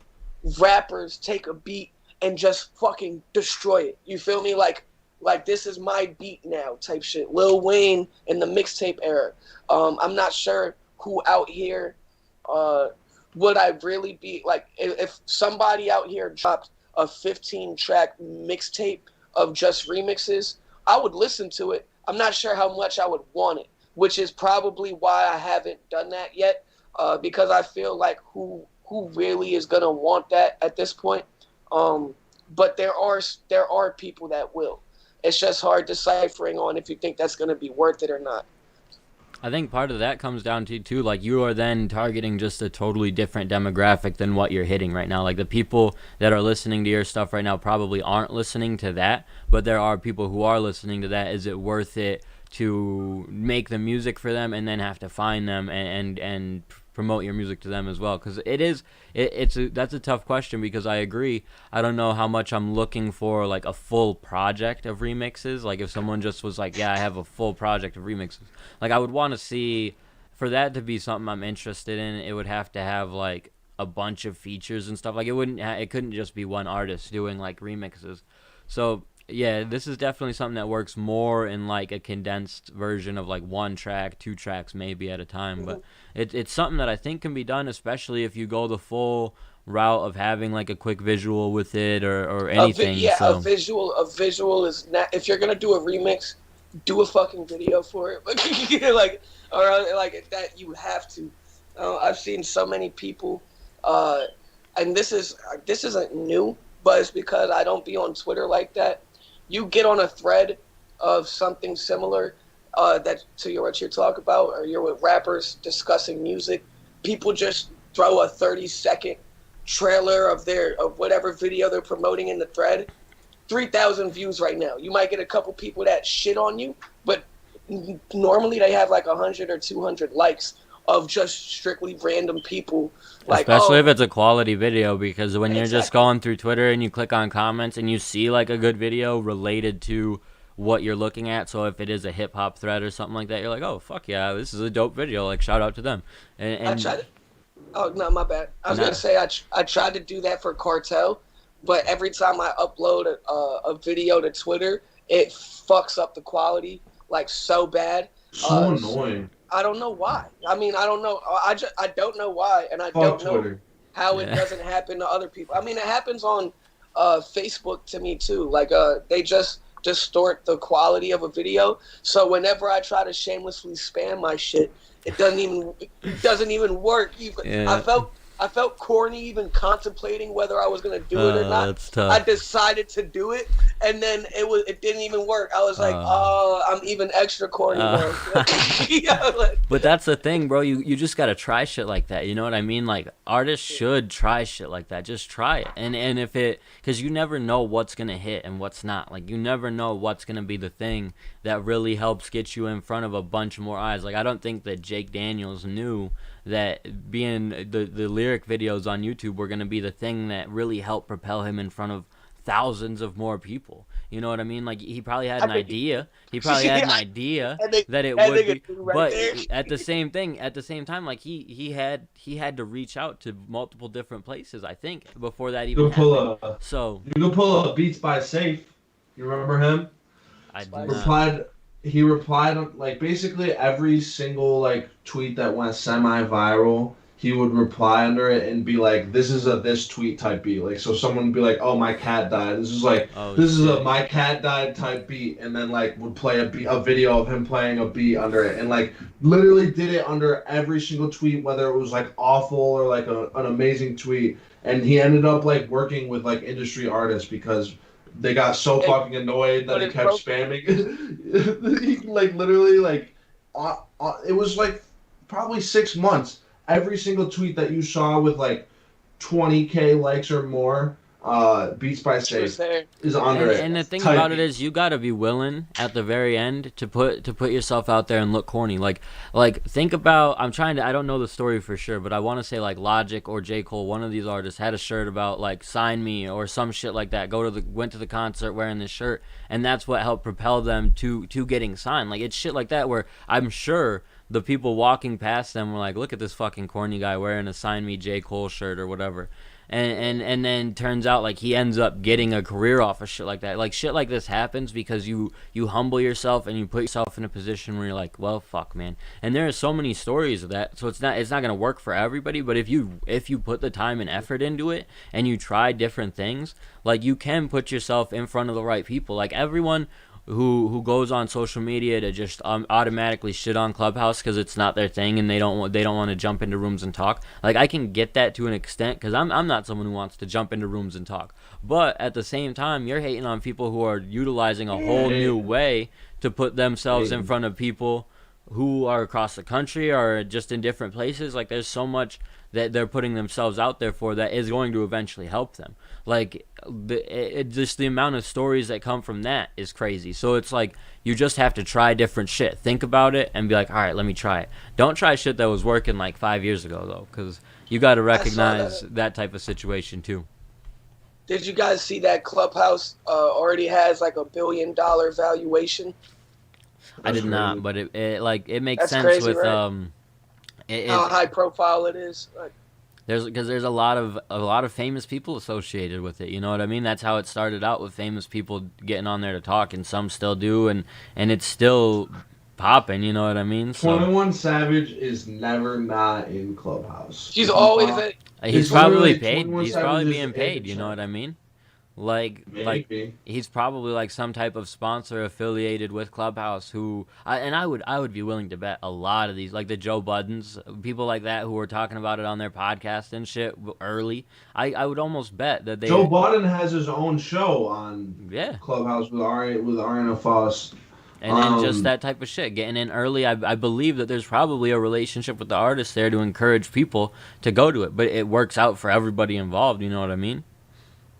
rappers take a beat and just fucking destroy it. You feel me? Like this is my beat now type shit. Lil Wayne in the mixtape era. I'm not sure who out here would I really be like if somebody out here dropped a 15-track mixtape of just remixes, I would listen to it. I'm not sure how much I would want it, which is probably why I haven't done that yet, because I feel like who really is gonna want that at this point. But there are people that will. It's just hard deciphering on if you think that's going to be worth it or not. I think part of that comes down to, too, like, you are then targeting just a totally different demographic than what you're hitting right now. Like, the people that are listening to your stuff right now probably aren't listening to that, but there are people who are listening to that. Is it worth it to make the music for them and then have to find them and promote your music to them as well? Because that's a tough question, because I agree. I don't know how much I'm looking for, like, a full project of remixes. Like, if someone just was like, yeah, I have a full project of remixes, like, I would want to see, for that to be something I'm interested in, it would have to have, like, a bunch of features and stuff. Like, it couldn't just be one artist doing, like, remixes. So yeah, this is definitely something that works more in, like, a condensed version of, like, 1 track, 2 tracks maybe at a time. But it's something that I think can be done, especially if you go the full route of having, like, a quick visual with it or anything. A visual is not, if you're gonna do a remix, do a fucking video for it. Like, or like that, you have to. I've seen so many people, and this isn't new, but it's because I don't be on Twitter like that. You get on a thread of something similar that to what you're talking about, or you're with rappers discussing music. People just throw a 30-second trailer of whatever video they're promoting in the thread. 3,000 views right now. You might get a couple people that shit on you, but normally they have like 100 or 200 likes of just strictly random people. Like, especially if it's a quality video, because when you're just Exactly. going through Twitter and you click on comments and you see like a good video related to what you're looking at, so if it is a hip hop thread or something like that, you're like, oh fuck yeah, this is a dope video, like shout out to them. And I tried to, oh no, my bad. I was gonna say I tried to do that for Cartel, but every time I upload a video to Twitter, it fucks up the quality like so bad. So annoying. I don't know why. I mean, I don't know. I don't know why, and I don't know Twitter. how it doesn't happen to other people. I mean, it happens on Facebook to me too. Like they just distort the quality of a video. So whenever I try to shamelessly spam my shit, it doesn't even work. I felt corny even contemplating whether I was gonna do it or not. That's tough. I decided to do it, and then it didn't even work. I was like, I'm even extra corny now. But that's the thing, bro. You just gotta try shit like that. You know what I mean? Like artists should try shit like that. Just try it, and if it, because you never know what's gonna hit and what's not. Like you never know what's gonna be the thing that really helps get you in front of a bunch more eyes. Like I don't think that Jake Daniels knew that being the lyric videos on YouTube were going to be the thing that really helped propel him in front of thousands of more people. You know what I mean? Like he probably had an idea. He probably had an idea that it would be, but at the same time, like he had to reach out to multiple different places, I think, before that even happened. You can pull up Beats by Safe. You remember him? I do not. He replied like basically every single like tweet that went semi-viral, he would reply under it and be like, this is a this tweet type beat. Like so someone would be like, oh, my cat died. This is like is a my cat died type beat, and then like would play a video of him playing a beat under it, and like literally did it under every single tweet, whether it was like awful or like an amazing tweet. And he ended up like working with like industry artists because they got so fucking annoyed that he kept spamming. He like literally like, it was like probably 6 months. Every single tweet that you saw with like 20K likes or more, Beats by Safe is under it. And the thing about it is, you gotta be willing at the very end to put yourself out there and look corny. Like think about, I don't know the story for sure, but I want to say like Logic or J. Cole, one of these artists had a shirt about like sign me or some shit like that. Went to the concert wearing this shirt, and that's what helped propel them to getting signed. Like it's shit like that where I'm sure the people walking past them were like, look at this fucking corny guy wearing a sign me J. Cole shirt or whatever. And then turns out like he ends up getting a career off of shit like that. Like shit like this happens because you humble yourself and you put yourself in a position where you're like, well, fuck, man. And there are so many stories of that. So it's not gonna work for everybody. But if you put the time and effort into it and you try different things, like you can put yourself in front of the right people. Like everyone who goes on social media to just automatically shit on Clubhouse because it's not their thing and they don't want to jump into rooms and talk. Like I can get that to an extent because I'm not someone who wants to jump into rooms and talk. But at the same time, you're hating on people who are utilizing a whole new way to put themselves in front of people who are across the country or just in different places. Like there's so much that they're putting themselves out there for that is going to eventually help them. Like just the amount of stories that come from that is crazy. So it's like you just have to try different shit. Think about it and be like, all right, let me try it. Don't try shit that was working like 5 years ago though, because you got to recognize that type of situation too. Did you guys see that Clubhouse already has like $1 billion valuation? I did not, but it makes That's sense crazy, with right? How high profile it is. Like, there's a lot of famous people associated with it. You know what I mean? That's how it started out, with famous people getting on there to talk, and some still do, and it's still popping. You know what I mean? So, 21 Savage is never not in Clubhouse. He's always he's probably paid. He's probably being paid. You know what I mean? Like he's probably like some type of sponsor affiliated with Clubhouse who I would be willing to bet a lot of these, like the Joe Buddens, people like that who were talking about it on their podcast and shit early. I would almost bet that Joe Budden has his own show on Clubhouse with Ariana Foss. And then just that type of shit, getting in early. I believe that there's probably a relationship with the artist there to encourage people to go to it, but it works out for everybody involved. You know what I mean?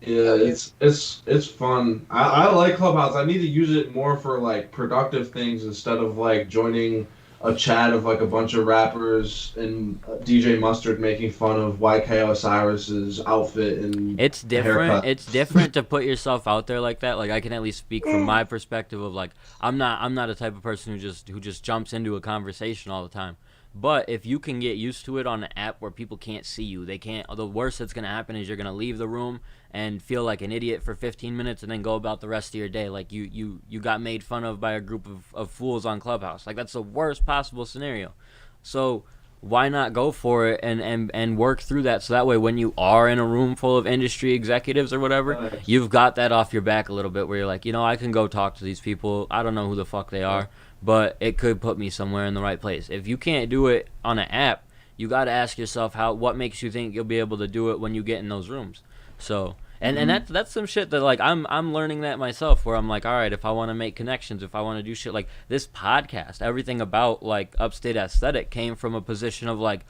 Yeah, it's fun. I like Clubhouse. I need to use it more for like productive things instead of like joining a chat of like a bunch of rappers and DJ Mustard making fun of YK Osiris's outfit and It's different. haircut. It's different to put yourself out there like that. Like I can at least speak from my perspective of like I'm not a type of person who just jumps into a conversation all the time. But if you can get used to it on an app where people can't see you, they can't. The worst that's gonna happen is you're gonna leave the room and feel like an idiot for 15 minutes and then go about the rest of your day. Like you got made fun of by a group of fools on Clubhouse. Like that's the worst possible scenario. So why not go for it and work through that so that way when you are in a room full of industry executives or whatever, Nice. you've got that off your back a little bit where you're like, I can go talk to these people. I don't know who the fuck they are, but it could put me somewhere in the right place. If you can't do it on an app, you got to ask yourself what makes you think you'll be able to do it when you get in those rooms. So and that's some shit that like I'm learning that myself where I'm like, all right, if I want to make connections, if I want to do shit like this podcast, everything about like Upstate Aesthetic came from a position of like,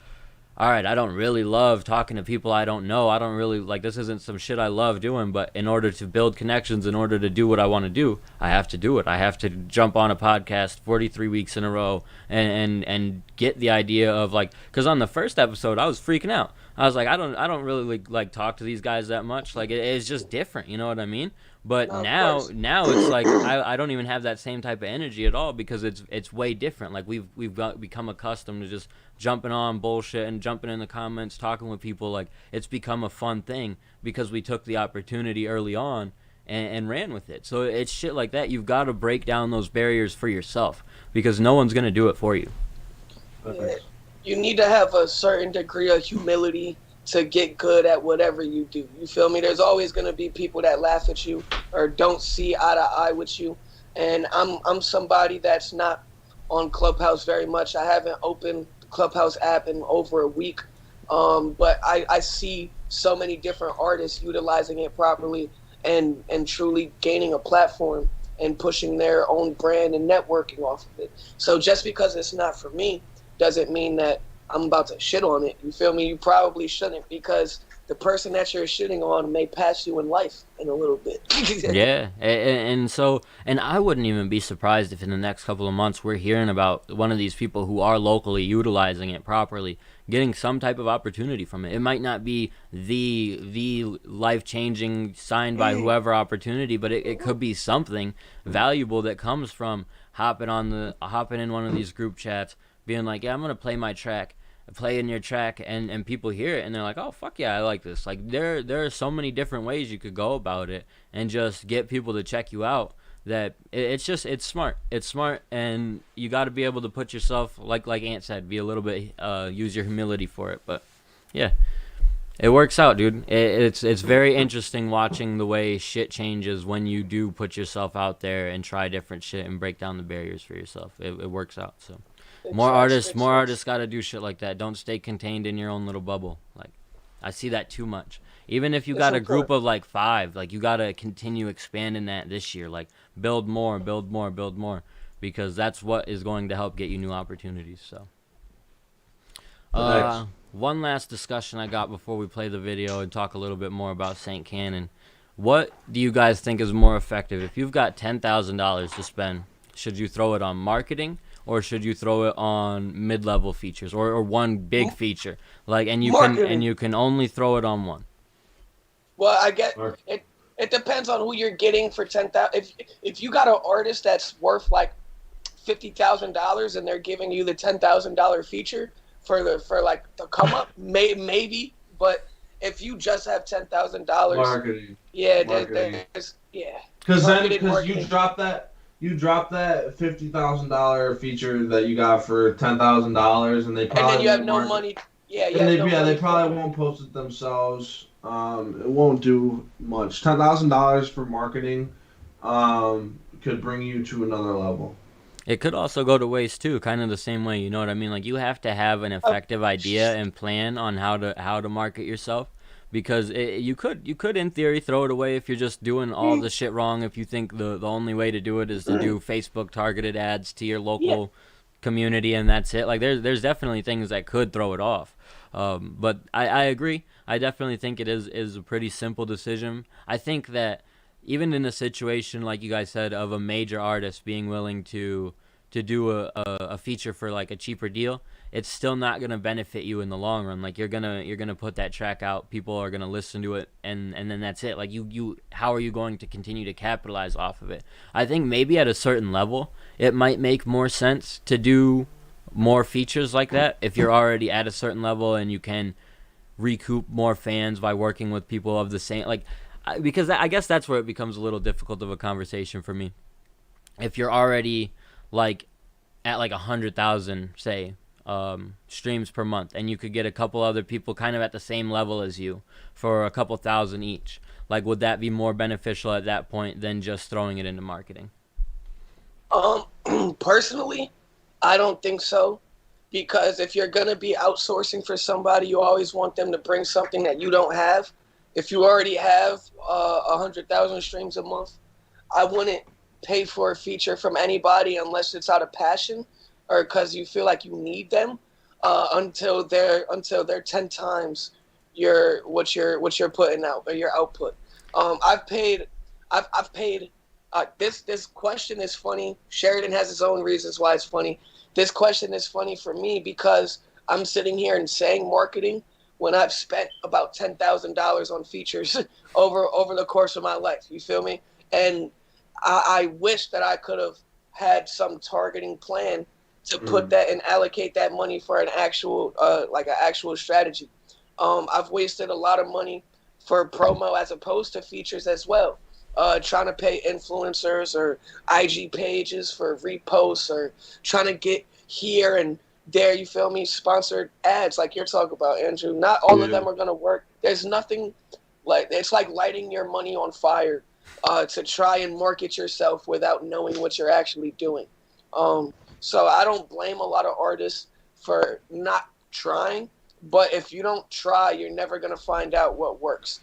all right, I don't really love talking to people I don't know. I don't really like this isn't some shit I love doing, but in order to build connections, in order to do what I want to do, I have to do it. I have to jump on a podcast 43 weeks in a row and get the idea of like, cuz on the first episode I was freaking out. I was like, I don't really like talk to these guys that much. Like it's just different, you know what I mean? But No, of now course. it's like I don't even have that same type of energy at all because it's way different. Like become accustomed to just jumping on bullshit and jumping in the comments, talking with people. Like it's become a fun thing because we took the opportunity early on and ran with it. So it's shit like that. You've got to break down those barriers for yourself because no one's gonna do it for you. Yeah. You need to have a certain degree of humility to get good at whatever you do. You feel me? There's always going to be people that laugh at you or don't see eye to eye with you. And I'm somebody that's not on Clubhouse very much. I haven't opened the Clubhouse app in over a week. But I see so many different artists utilizing it properly and truly gaining a platform and pushing their own brand and networking off of it. So just because it's not for me doesn't mean that I'm about to shit on it. You feel me? You probably shouldn't because the person that you're shitting on may pass you in life in a little bit. Yeah, and I wouldn't even be surprised if in the next couple of months we're hearing about one of these people who are locally utilizing it properly, getting some type of opportunity from it. It might not be the life-changing signed by whoever opportunity, but it could be something valuable that comes from hopping in one of these group chats, being like, yeah, I'm gonna play my track, play in your track, and people hear it and they're like, oh fuck yeah, I like this. Like there are so many different ways you could go about it and just get people to check you out that it's smart, and you got to be able to put yourself like Ant said, be a little bit use your humility for it. But yeah, it works out, dude. It's very interesting watching the way shit changes when you do put yourself out there and try different shit and break down the barriers for yourself. It works out. So more artists got to do shit like that. Don't stay contained in your own little bubble. Like I see that too much. Even if you got a group of like 5, like you got to continue expanding that this year. Like build more, because that's what is going to help get you new opportunities. So one last discussion I got before we play the video and talk a little bit more about Saint Kannon. What do you guys think is more effective? If you've got $10,000 to spend, should you throw it on marketing? Or should you throw it on mid-level features or one big feature? Like and you can only throw it on one. Well, I get it. It depends on who you're getting for $10,000. If you got an artist that's worth like $50,000 and they're giving you the $10,000 feature for the come up, maybe. But if you just have $10,000, Marketing. Yeah, Marketing. yeah. Because you drop that $50,000 feature that you got for $10,000, and they probably and then you have won't no market- money. Yeah, they probably won't post it themselves. It won't do much. $10,000 for marketing could bring you to another level. It could also go to waste too, kind of the same way. You know what I mean? Like you have to have an effective idea and plan on how to market yourself, because you could in theory throw it away if you're just doing all the shit wrong. If you think the only way to do it is to do Facebook targeted ads to your local community and that's it. Like there's definitely things that could throw it off. But I agree. I definitely think it is a pretty simple decision. I think that even in a situation like you guys said of a major artist being willing to do a feature for like a cheaper deal, it's still not gonna benefit you in the long run. Like you're gonna put that track out, people are gonna listen to it, and then that's it. Like you how are you going to continue to capitalize off of it? I think maybe at a certain level it might make more sense to do more features like that if you're already at a certain level and you can recoup more fans by working with people of the same because I guess that's where it becomes a little difficult of a conversation for me. If you're already like at like 100,000 say streams per month, and you could get a couple other people kind of at the same level as you for a couple thousand each, like would that be more beneficial at that point than just throwing it into marketing? Personally, I don't think so, because if you're going to be outsourcing for somebody, you always want them to bring something that you don't have. If you already have 100,000 streams a month, I wouldn't pay for a feature from anybody unless it's out of passion or because you feel like you need them until they're 10 times what you're putting out or your output. I've paid. This question is funny. Sheridan has his own reasons why it's funny. This question is funny for me because I'm sitting here and saying marketing when I've spent about $10,000 on features over the course of my life. You feel me? And I wish that I could have had some targeting plan to put that and allocate that money for an actual actual strategy. I've wasted a lot of money for promo as opposed to features as well. Trying to pay influencers or IG pages for reposts or trying to get here and there, you feel me, sponsored ads like you're talking about, Andrew. Not all of them are going to work. There's nothing like, it's like lighting your money on fire to try and market yourself without knowing what you're actually doing. So I don't blame a lot of artists for not trying, but if you don't try, you're never going to find out what works.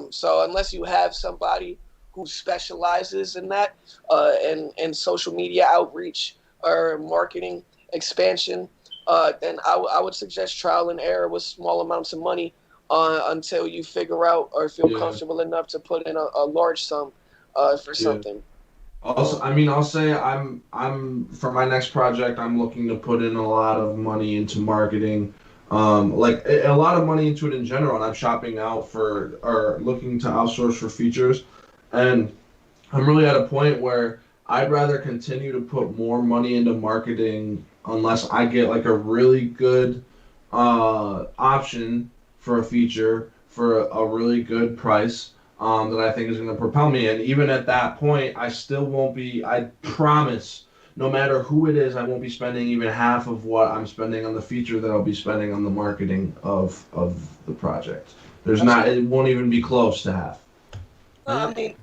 So unless you have somebody who specializes in that and social media outreach or marketing expansion, then I would suggest trial and error with small amounts of money until you figure out or feel comfortable enough to put in a large sum for something. Also, I mean, I'll say I'm for my next project, I'm looking to put in a lot of money into marketing, like a lot of money into it in general. And I'm shopping out for or looking to outsource for features, and I'm really at a point where I'd rather continue to put more money into marketing unless I get like a really good option for a feature for a really good price. That I think is going to propel me. And even at that point, I still won't be, I promise, no matter who it is, I won't be spending even half of what I'm spending on the feature that I'll be spending on the marketing of the project. It won't even be close to half. I mean,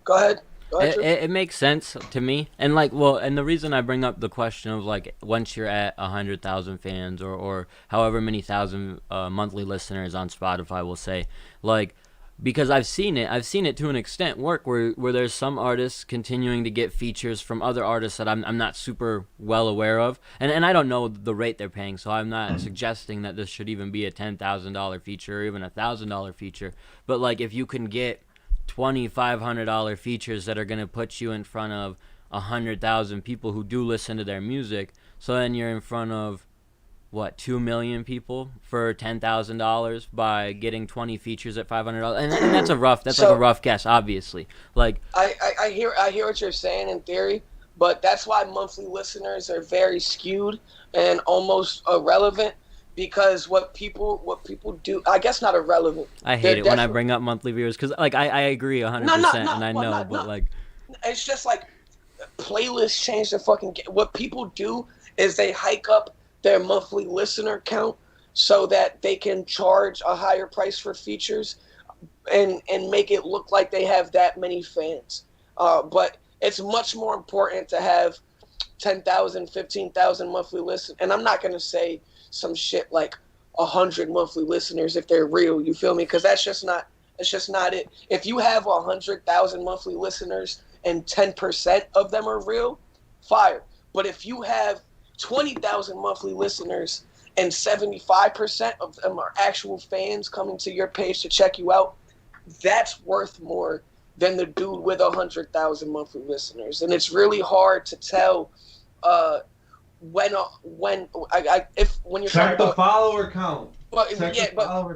go ahead. It makes sense to me, and and the reason I bring up the question of like once you're at 100,000 fans or however many thousand monthly listeners on Spotify, we'll say, like, because I've seen it to an extent work where there's some artists continuing to get features from other artists that I'm not super well aware of, and I don't know the rate they're paying, so I'm not suggesting that this should even be a $10,000 feature or even a $1,000 feature, but like if you can get $2,500 features that are going to put you in front of 100,000 people who do listen to their music, so then you're in front of 2 million people for $10,000 by getting 20 features at $500, and that's a rough guess, obviously. Like I hear what you're saying in theory, but that's why monthly listeners are very skewed and almost irrelevant. Because what people do, I guess not irrelevant. I hate it when I bring up monthly viewers because, like, I agree 100%, and I know, but like, it's just like playlists change the fucking game. What people do is they hike up their monthly listener count so that they can charge a higher price for features and make it look like they have that many fans. But it's much more important to have 10,000, 15,000 monthly listeners. And I'm not going to say some shit like 100 monthly listeners if they're real, you feel me? Because that's just not it. If you have 100,000 monthly listeners and 10% of them are real, fire. But if you have 20,000 monthly listeners and 75% of them are actual fans coming to your page to check you out, that's worth more than the dude with 100,000 monthly listeners. And it's really hard to tell when you're check the about, follower count. But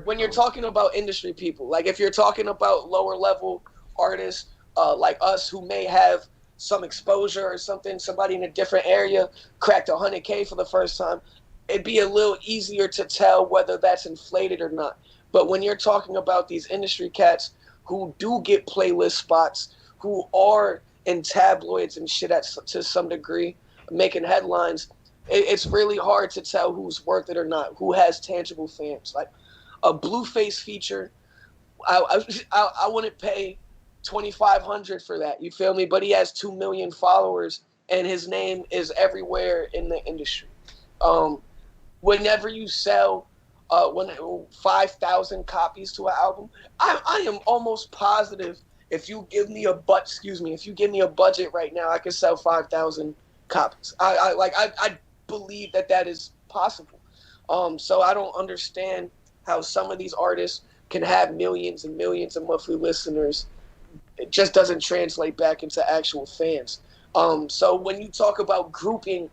when you're talking about industry people, like if you're talking about lower level artists like us who may have some exposure or something, somebody in a different area cracked 100K for the first time, it'd be a little easier to tell whether that's inflated or not. But when you're talking about these industry cats who do get playlist spots, who are in tabloids and shit to some degree, making headlines, it's really hard to tell who's worth it or not, who has tangible fans. Like a Blueface feature, I wouldn't pay $2,500 for that. You feel me? But he has 2 million followers, and his name is everywhere in the industry. Whenever you sell 5,000 copies to an album, I am almost positive if you give me a budget right now, I could sell 5,000 copies. I believe that is possible. So I don't understand how some of these artists can have millions and millions of monthly listeners. It just doesn't translate back into actual fans. So when you talk about grouping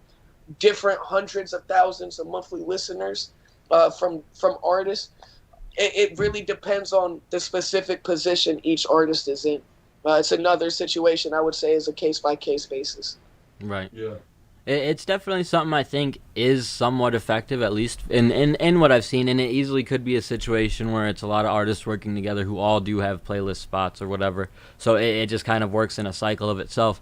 different hundreds of thousands of monthly listeners from artists, it really depends on the specific position each artist is in. It's another situation I would say is a case-by-case basis. Right. Yeah. It's definitely something I think is somewhat effective, at least in what I've seen, and it easily could be a situation where it's a lot of artists working together who all do have playlist spots or whatever, so it just kind of works in a cycle of itself.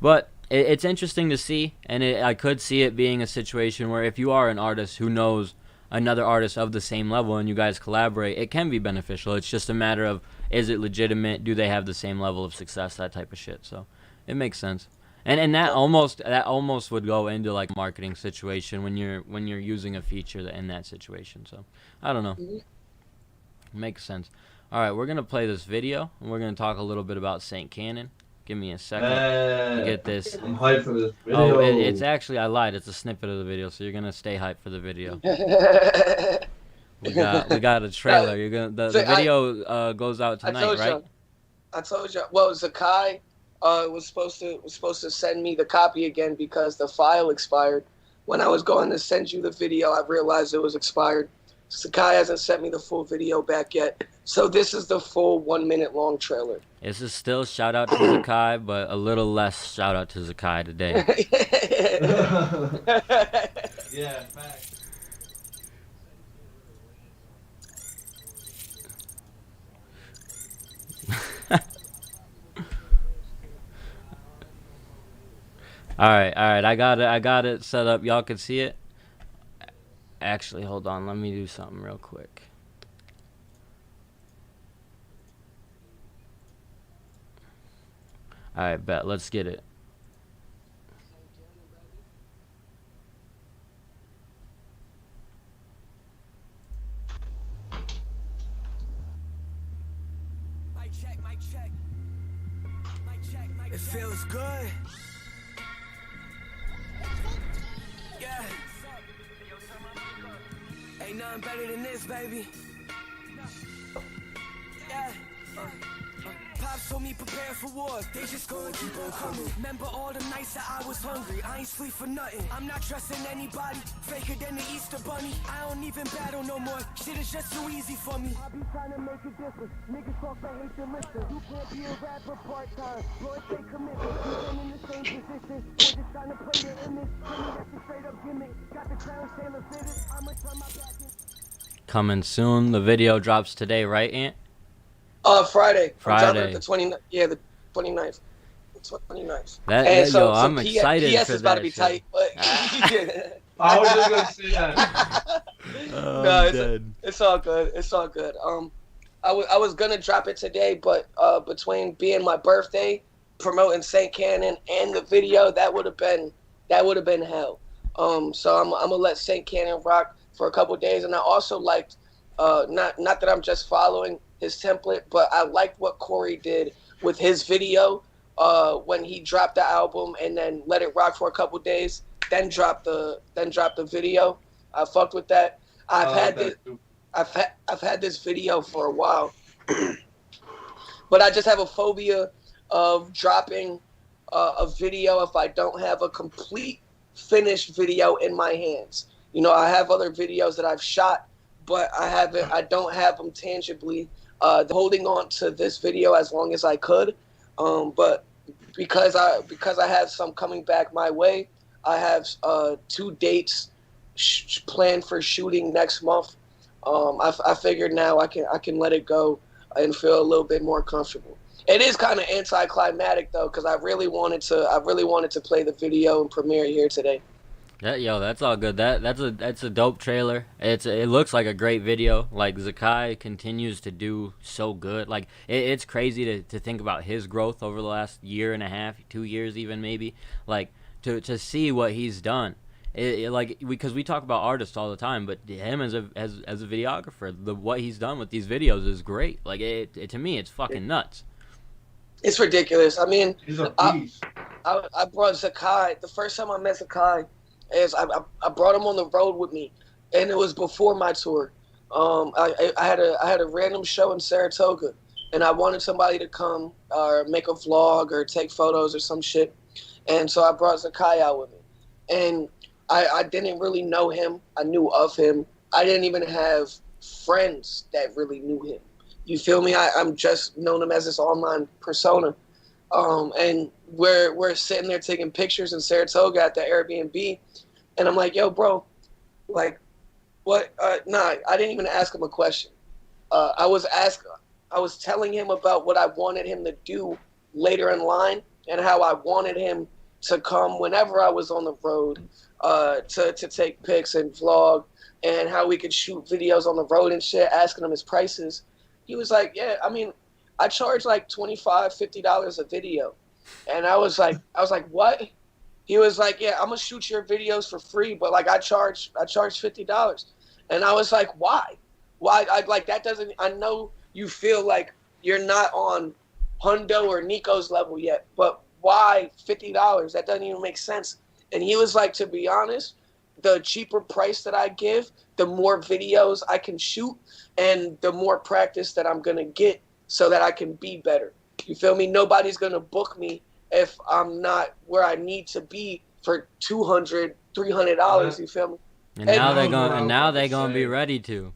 But it's interesting to see, and I could see it being a situation where if you are an artist who knows another artist of the same level and you guys collaborate, it can be beneficial. It's just a matter of, is it legitimate, do they have the same level of success, that type of shit. So it makes sense. And that almost would go into like a marketing situation when you're using a feature in that situation. So I don't know. Makes sense. All right, we're gonna play this video and we're gonna talk a little bit about Saint Kannon. Give me a second to get this. I'm hyped for this video. Oh, it's actually, I lied. It's a snippet of the video, so you're gonna stay hyped for the video. we got a trailer. You're gonna the video goes out tonight, right? I told you. Well, Zakhi was supposed to send me the copy again because the file expired. When I was going to send you the video, I realized it was expired. Zakhi hasn't sent me the full video back yet. So this is the full 1 minute long trailer. This is still shout out to Zakhi, but a little less shout out to Zakhi today. Yeah, facts. All right. I got it set up. Y'all can see it. Actually, hold on. Let me do something real quick. All right, bet. Let's get it. It feels good. Yeah. Ain't nothing better than this, baby. Yeah. Pops told me prepare for war. They just gonna keep on coming. Remember all the nights that I was hungry. I ain't sleep for nothing. I'm not trusting anybody. Faker than the Easter Bunny. I don't even battle no more. Shit is just too easy for me. I be trying to make a difference. Niggas talk, they hate to listen. You can't be a rapper part-time. Lord, stay committed. You been in the same position. We're just trying to play the image. To me, that's a straight up gimmick. Got the crown Taylor fitted. I'ma turn my back in. Coming soon. The video drops today, right, Ant? Friday. Friday. The 29th. Yeah, the 29th. The 29th. I'm excited PS for is about to that be shit. tight, but I was just gonna say that. No, it's all good. It's all good. I was gonna drop it today, but between being my birthday, promoting Saint Kannon, and the video, that would have been hell. So I'm gonna let Saint Kannon rock for a couple days, and I also liked not that I'm just following his template, but I liked what Corey did with his video when he dropped the album and then let it rock for a couple days, then drop the video. I fucked with that. I've I like had that this. too. I've had this video for a while, but I just have a phobia of dropping a video if I don't have a complete finished video in my hands. You know, I have other videos that I've shot, but I don't have them tangibly. Holding on to this video as long as I could, but because I have some coming back my way, I have 2 dates planned for shooting next month. I figured now I can let it go and feel a little bit more comfortable. It is kind of anticlimactic though, because I really wanted to play the video and premiere here today. That's all good. That's a dope trailer. It looks like a great video. Like Zakhi continues to do so good. Like it's crazy to think about his growth over the last year and a half, 2 years even maybe. Like to see what he's done. Because we talk about artists all the time, but him as a videographer, what he's done with these videos is great. Like to me, it's fucking nuts. It's ridiculous. I mean, He's a beast. I brought Zakhi. The first time I met Zakhi is I brought him on the road with me, and it was before my tour. I had a random show in Saratoga, and I wanted somebody to come or make a vlog or take photos or some shit, and so I brought Zakhi out with me, and I didn't really know him. I knew of him. I didn't even have friends that really knew him. You feel me? I'm just known him as this online persona. And we're sitting there taking pictures in Saratoga at the Airbnb, and I'm like, yo, bro, like, what? Nah, I didn't even ask him a question. I was telling him about what I wanted him to do later in line and how I wanted him to come whenever I was on the road, to take pics and vlog, and how we could shoot videos on the road and shit, asking him his prices. He was like, yeah, I mean, I charge like $25, $50 a video. And I was like, what? He was like, yeah, I'm gonna shoot your videos for free, but like I charge $50. And I was like, why? Why? I know you feel like you're not on Hundo or Nico's level yet, but why $50? That doesn't even make sense. And he was like, to be honest, the cheaper price that I give, the more videos I can shoot and the more practice that I'm gonna get so that I can be better. You feel me? Nobody's gonna book me if I'm not where I need to be for $200, $300. You feel me? And now they're gonna be ready to.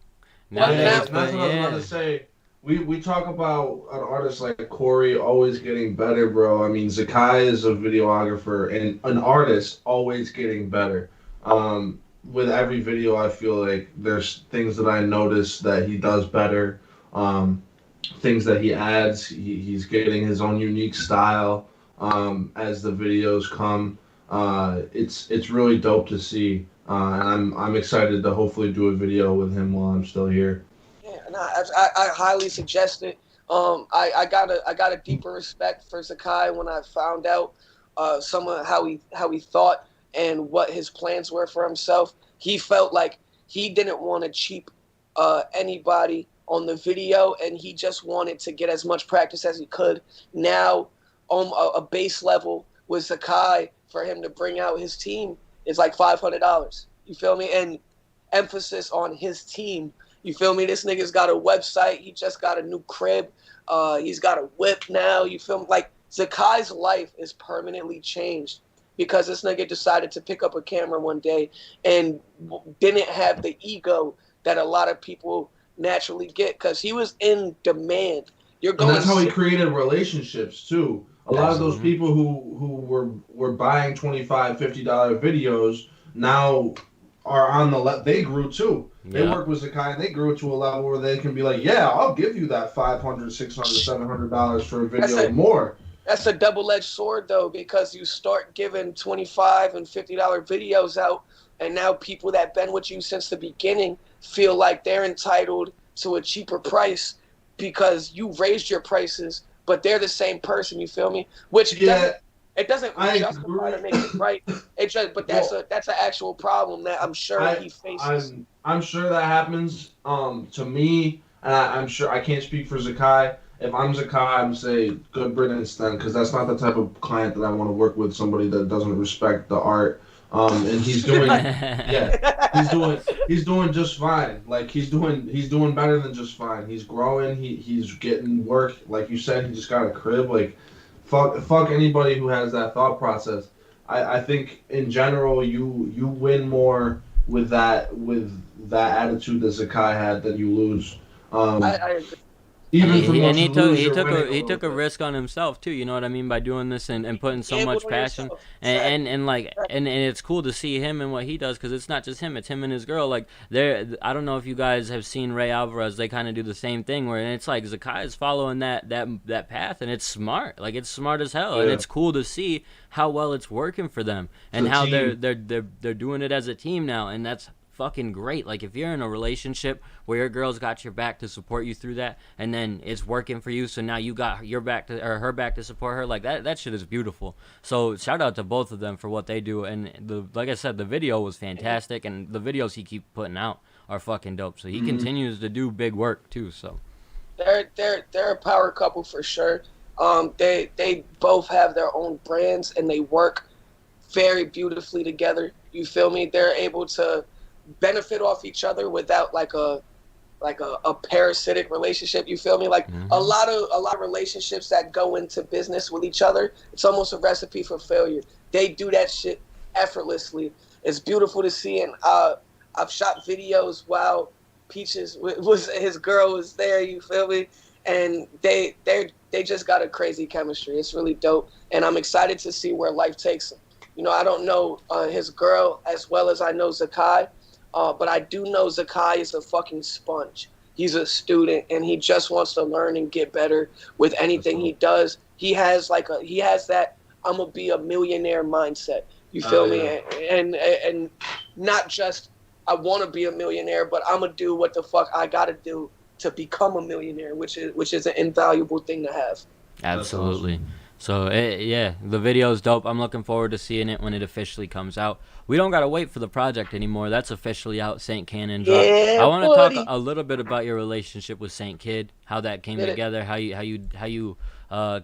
Now that's what I was about to say. We talk about an artist like Corey always getting better, bro. I mean, Zakhi is a videographer and an artist always getting better. With every video, I feel like there's things that I notice that he does better. Things that he adds. He's getting his own unique style as the videos come. It's really dope to see, and I'm excited to hopefully do a video with him while I'm still here. Yeah, and I highly suggest it. I got a deeper respect for Zakhi when I found out some of how he thought and what his plans were for himself. He felt like he didn't want to cheap anybody on the video, and he just wanted to get as much practice as he could. Now, on a base level with Zakhi, for him to bring out his team is like $500. You feel me? And emphasis on his team. You feel me? This nigga's got a website. He just got a new crib. He's got a whip now. You feel me? Like, Zakhi's life is permanently changed because this nigga decided to pick up a camera one day and didn't have the ego that a lot of people naturally get because he was in demand. And that's how he created relationships too. A lot of those people who were buying $25, $50 videos now are on they grew too. They work with Zakhi and they grew to a level where they can be like, yeah, I'll give you that $500, $600, $700 for a video more. That's a double-edged sword though, because you start giving $25 and $50 videos out, and now people that been with you since the beginning feel like they're entitled to a cheaper price because you raised your prices, but they're the same person. You feel me? Which doesn't justify to make it right. But that's an actual problem that I'm sure he faces. I'm sure that happens to me, and I'm sure I can't speak for Zakhi. If I'm Zakhi, I'm say good riddance then, because that's not the type of client that I want to work with. Somebody that doesn't respect the art. And he's doing yeah, he's doing just fine. Like he's doing better than just fine. He's growing. He's getting work. Like you said, he just got a crib. Like fuck anybody who has that thought process. I think in general you win more with that attitude that Zakhi had than you lose. I agree. Even for And most he you took lose, he you're took winning a a he little took a bit. risk on himself too. You know what I mean, by doing this and putting so Gamble much on passion yourself. and like and it's cool to see him and what he does because it's not just him, it's him and his girl. Like I don't know if you guys have seen Ray Alvarez. They kind of do the same thing where and it's like Zakhi is following that path and it's smart. Like it's smart as hell and Yeah. it's cool to see how well it's working for them and The how team. they're doing it as a team now and that's fucking great. Like if you're in a relationship where your girl's got your back to support you through that and then it's working for you so now you got your back to or her back to support her, like that shit is beautiful. So shout out to both of them for what they do and like I said, the video was fantastic and the videos he keeps putting out are fucking dope. So he continues to do big work too. So They're a power couple for sure. They both have their own brands and they work very beautifully together. You feel me? They're able to benefit off each other without like a parasitic relationship. You feel me? Like a lot of relationships that go into business with each other, it's almost a recipe for failure. They do that shit effortlessly. It's beautiful to see, and I've shot videos while Peaches was his girl was there. You feel me? And they just got a crazy chemistry. It's really dope, and I'm excited to see where life takes him. You know, I don't know his girl as well as I know Zakhi. But I do know Zakhi is a fucking sponge. He's a student, and he just wants to learn and get better with anything he does. He has that I'm gonna be a millionaire mindset. You feel me? Yeah. And not just I want to be a millionaire, but I'm gonna do what the fuck I gotta do to become a millionaire, which is an invaluable thing to have. absolutely. So yeah, the video's dope. I'm looking forward to seeing it when it officially comes out. We don't gotta wait for the project anymore. That's officially out. Saint Kannon dropped. Yeah, I want to buddy. talk a little bit about your relationship with Saint Kid, how that came Get it. together, how you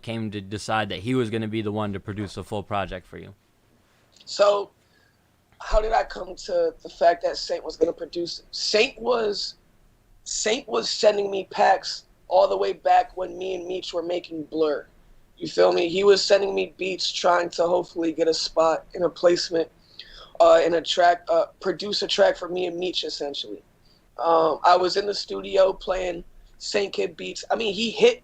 came to decide that he was gonna be the one to produce a full project for you. So, how did I come to the fact that Saint was going to produce it? Saint was sending me packs all the way back when me and Meech were making Blur. You feel me? He was sending me beats, trying to hopefully get a spot in a placement, in a track, produce a track for me and Meech essentially. I was in the studio playing Saint Kid beats. I mean, he hit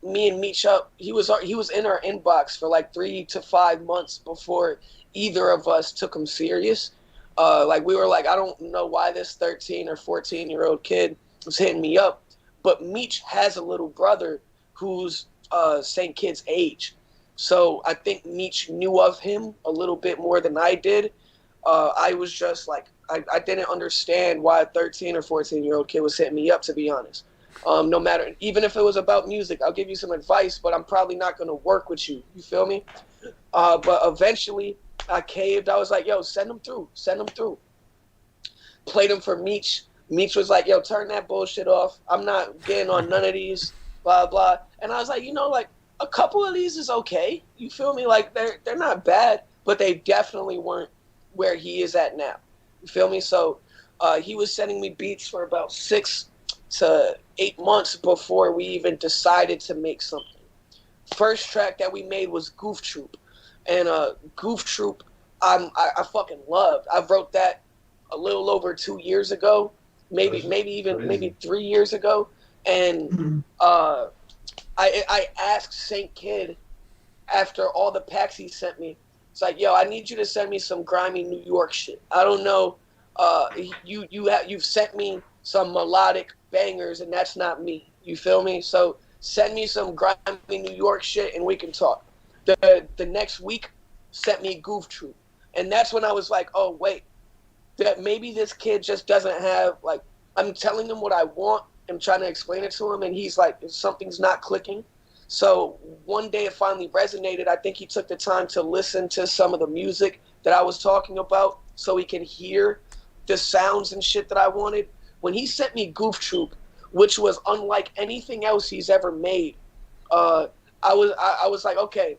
me and Meech up. He was in our inbox for like 3 to 5 months before either of us took him serious. Like we were like, I don't know why this 13 or 14-year-old kid was hitting me up, but Meech has a little brother who's Saint Kid's age. So I think Meech knew of him a little bit more than I did. I was just like, I didn't understand why a 13 or 14-year-old kid was hitting me up, to be honest. No matter, even if it was about music, I'll give you some advice, but I'm probably not going to work with you. You feel me? But eventually I caved. I was like, yo, send them through. Played them for Meech. Meech was like, yo, turn that bullshit off. I'm not getting on none of these, blah, blah. And I was like, you know, like, a couple of these is okay. You feel me? Like, they're not bad, but they definitely weren't where he is at now. You feel me? So he was sending me beats for about 6 to 8 months before we even decided to make something. First track that we made was Goof Troop. And Goof Troop, I fucking loved. I wrote that a little over 2 years ago, maybe 3 years ago. And I asked Saint Kid after all the packs he sent me. It's like, yo, I need you to send me some grimy New York shit. I don't know. You've sent me some melodic bangers, and that's not me. You feel me? So send me some grimy New York shit, and we can talk. The next week, sent me Goof Troop, and that's when I was like, oh wait, that maybe this kid just doesn't have, like, I'm telling him what I want. I'm trying to explain it to him, and he's like, something's not clicking. So one day it finally resonated. I think he took the time to listen to some of the music that I was talking about so he can hear the sounds and shit that I wanted. When he sent me Goof Troop, which was unlike anything else he's ever made, I was like, okay,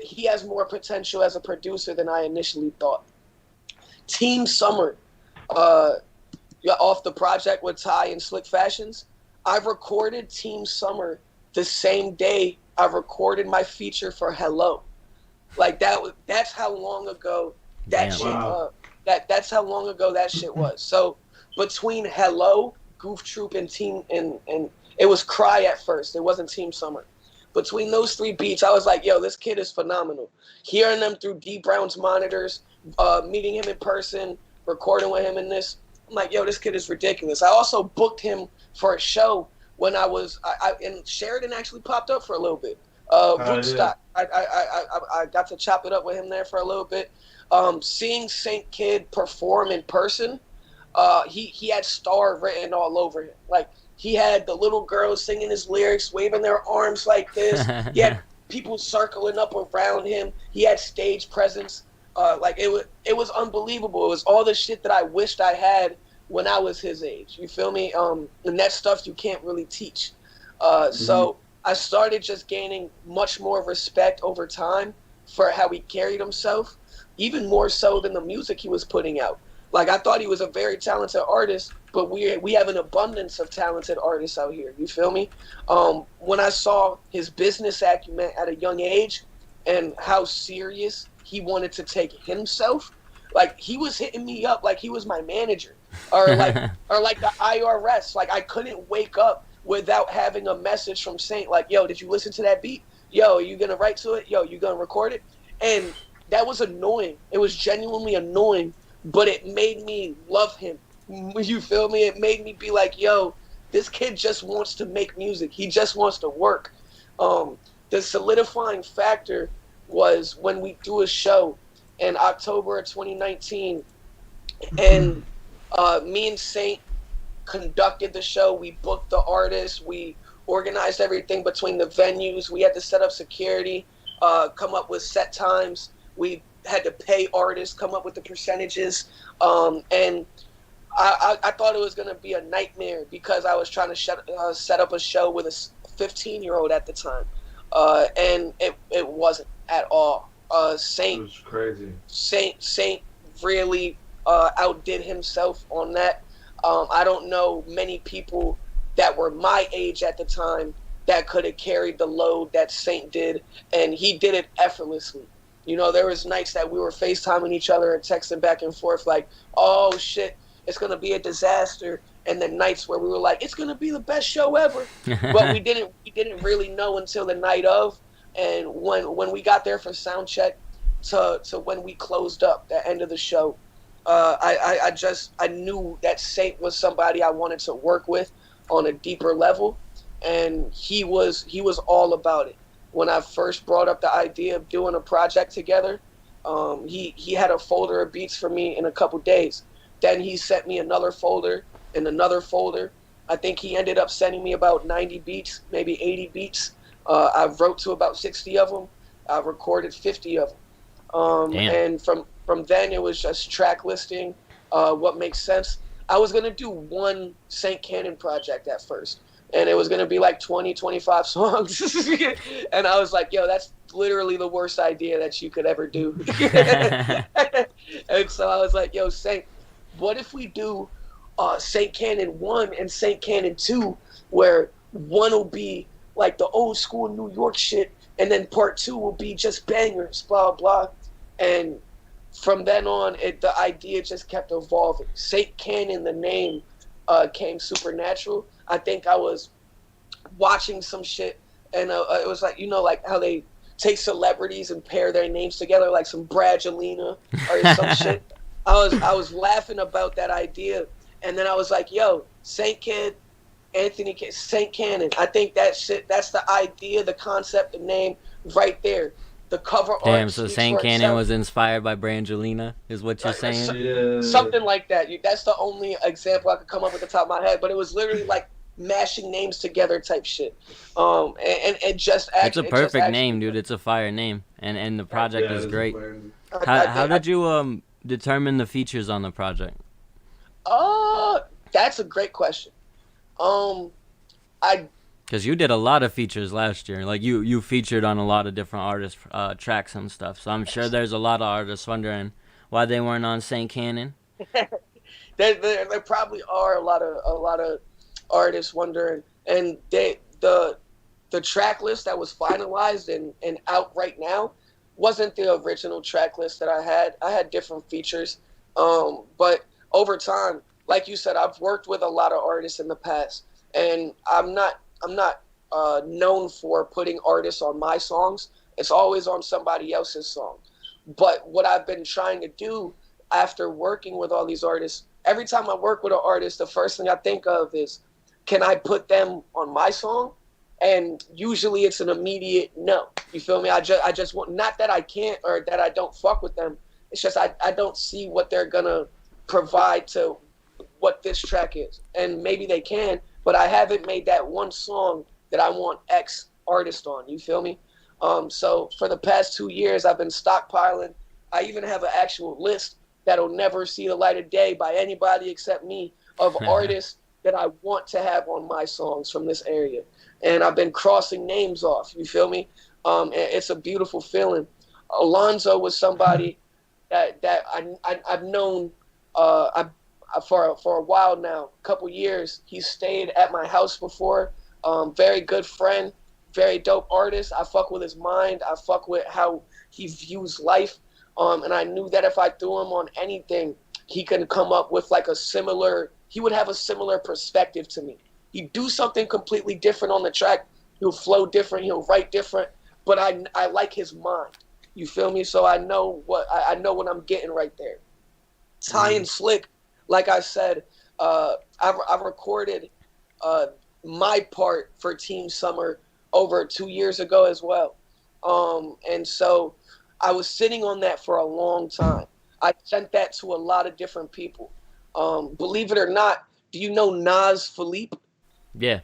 he has more potential as a producer than I initially thought. Team Summer, off the project with Ty and Slick Fashions, I recorded Team Summer the same day I recorded my feature for Hello. Like that's how long ago that shit. Wow. That's how long ago that shit was. So between Hello, Goof Troop, and it was Cry at first. It wasn't Team Summer. Between those 3 beats, I was like, yo, this kid is phenomenal. Hearing them through D Brown's monitors, meeting him in person, recording with him in this, I'm like, yo, this kid is ridiculous. I also booked him for a show when and Sheridan actually popped up for a little bit. Rootstock. I got to chop it up with him there for a little bit. Seeing Saint Kid perform in person, he had Star written all over him. Like, he had the little girls singing his lyrics, waving their arms like this. He had people circling up around him. He had stage presence. It was unbelievable. It was all the shit that I wished I had when I was his age. You feel me? And that stuff you can't really teach. So I started just gaining much more respect over time for how he carried himself, even more so than the music he was putting out. Like, I thought he was a very talented artist, but we have an abundance of talented artists out here. You feel me? When I saw his business acumen at a young age and how serious he wanted to take himself, like, he was hitting me up like he was my manager, or like the IRS. Like, I couldn't wake up without having a message from Saint, like, yo, did you listen to that beat? Yo, are you gonna write to it? Yo, you gonna record it? And that was annoying. It was genuinely annoying, but it made me love him. You feel me? It made me be like, yo, this kid just wants to make music. He just wants to work. The solidifying factor was when we threw a show in October of 2019, and me and Saint conducted the show. We booked the artists. We organized everything between the venues. We had to set up security, come up with set times. We had to pay artists, come up with the percentages. And I thought it was going to be a nightmare because I was trying to set up a show with a 15-year-old at the time. And it wasn't at all. Saint, it was crazy. Saint really outdid himself on that. I don't know many people that were my age at the time that could have carried the load that Saint did, and he did it effortlessly. You know, there was nights that we were FaceTiming each other and texting back and forth like, oh shit, it's gonna be a disaster, and then nights where we were like, it's gonna be the best show ever. But we didn't really know until the night of, and when we got there for sound check to when we closed up the end of the show, I knew that Saint was somebody I wanted to work with on a deeper level, and he was all about it. When I first brought up the idea of doing a project together, he had a folder of beats for me in a couple days. Then he sent me another folder and another folder. I think he ended up sending me about 90 beats, maybe 80 beats. I wrote to about 60 of them. I recorded 50 of them. And from then it was just track listing, what makes sense. I was going to do one Saint Kannon project at first, and it was going to be like 20, 25 songs. And I was like, yo, that's literally the worst idea that you could ever do. And so I was like, yo, Saint, what if we do Saint Kannon 1 and Saint Kannon 2, where one will be like the old school New York shit, and then part 2 will be just bangers, blah, blah. And from then on, the idea just kept evolving. Saint Kannon, the name, came supernatural. I think I was watching some shit, and it was like, you know, like how they take celebrities and pair their names together, like some Bradgelina or some shit. I was laughing about that idea, and then I was like, yo, Saint Kid, Saint Kannon. I think that's the idea, the concept, the name right there. The cover art. Damn, so Saint Kannon was inspired by Brangelina, is what you're saying? Something like that. That's the only example I could come up with the top of my head, but it was literally like mashing names together type shit. And just it's a perfect name, dude. It's a fire name, and the project is great. How did you determine the features on the project? That's a great question. Because you did a lot of features last year. Like, you featured on a lot of different artists' tracks and stuff. So I'm sure there's a lot of artists wondering why they weren't on Saint Kannon? There probably are a lot of artists wondering, and the track list that was finalized and out right now wasn't the original track list that I had. I had different features, but over time, like you said, I've worked with a lot of artists in the past, and I'm not known for putting artists on my songs. It's always on somebody else's song. But what I've been trying to do after working with all these artists, every time I work with an artist, the first thing I think of is, can I put them on my song? And usually it's an immediate no. You feel me? I just want, not that I can't or that I don't fuck with them. It's just I don't see what they're gonna provide to what this track is. And maybe they can, but I haven't made that one song that I want X artist on. You feel me? So for the past 2 years, I've been stockpiling. I even have an actual list that'll never see the light of day by anybody except me of artists that I want to have on my songs from this area. And I've been crossing names off. You feel me? And it's a beautiful feeling. Alonzo was somebody that I've known for a while now, a couple years. He stayed at my house before. Very good friend, very dope artist. I fuck with his mind. I fuck with how he views life. And I knew that if I threw him on anything, he can come up with like he would have a similar perspective to me. He'd do something completely different on the track. He'll flow different. He'll write different. But I like his mind. You feel me? So I know what I'm getting right there. Ty and Slick, like I said, I've recorded my part for Team Summer over 2 years ago as well. And so I was sitting on that for a long time. I sent that to a lot of different people. Believe it or not, do you know Nas Philippe? Yeah.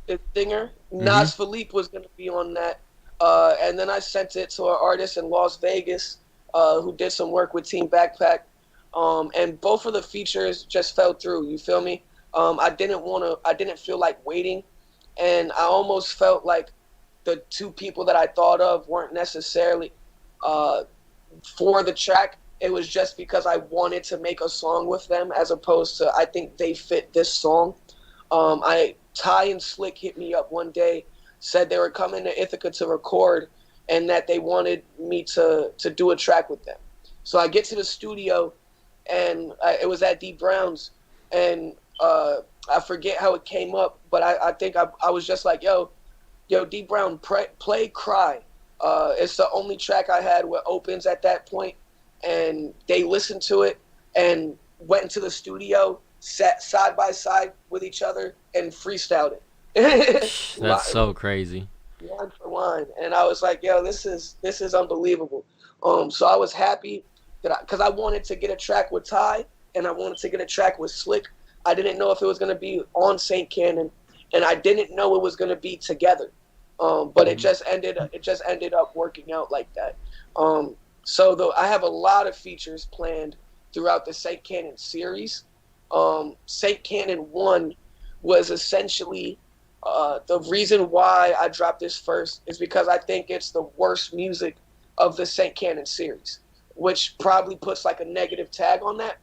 The singer? Nas Philippe was going to be on that. And then I sent it to an artist in Las Vegas who did some work with Team Backpack. And both of the features just fell through. You feel me? I didn't feel like waiting. And I almost felt like the two people that I thought of weren't necessarily for the track. It was just because I wanted to make a song with them as opposed to I think they fit this song. Ty and Slick hit me up one day, said they were coming to Ithaca to record and that they wanted me to do a track with them. So I get to the studio and it was at D Brown's and I forget how it came up, but I think I was just like, yo, D Brown, play Cry. It's the only track I had with opens at that point. And they listened to it and went into the studio, sat side by side with each other, and freestyled it. That's so crazy. Line for line, and I was like, "Yo, this is unbelievable." So I was happy because I wanted to get a track with Ty, and I wanted to get a track with Slick. I didn't know if it was going to be on Saint Kannon, and I didn't know it was going to be together. But it just ended up working out like that. So though I have a lot of features planned throughout the Saint Kannon series. Saint Kannon 1 was essentially the reason why I dropped this first is because I think it's the worst music of the Saint Kannon series, which probably puts like a negative tag on that.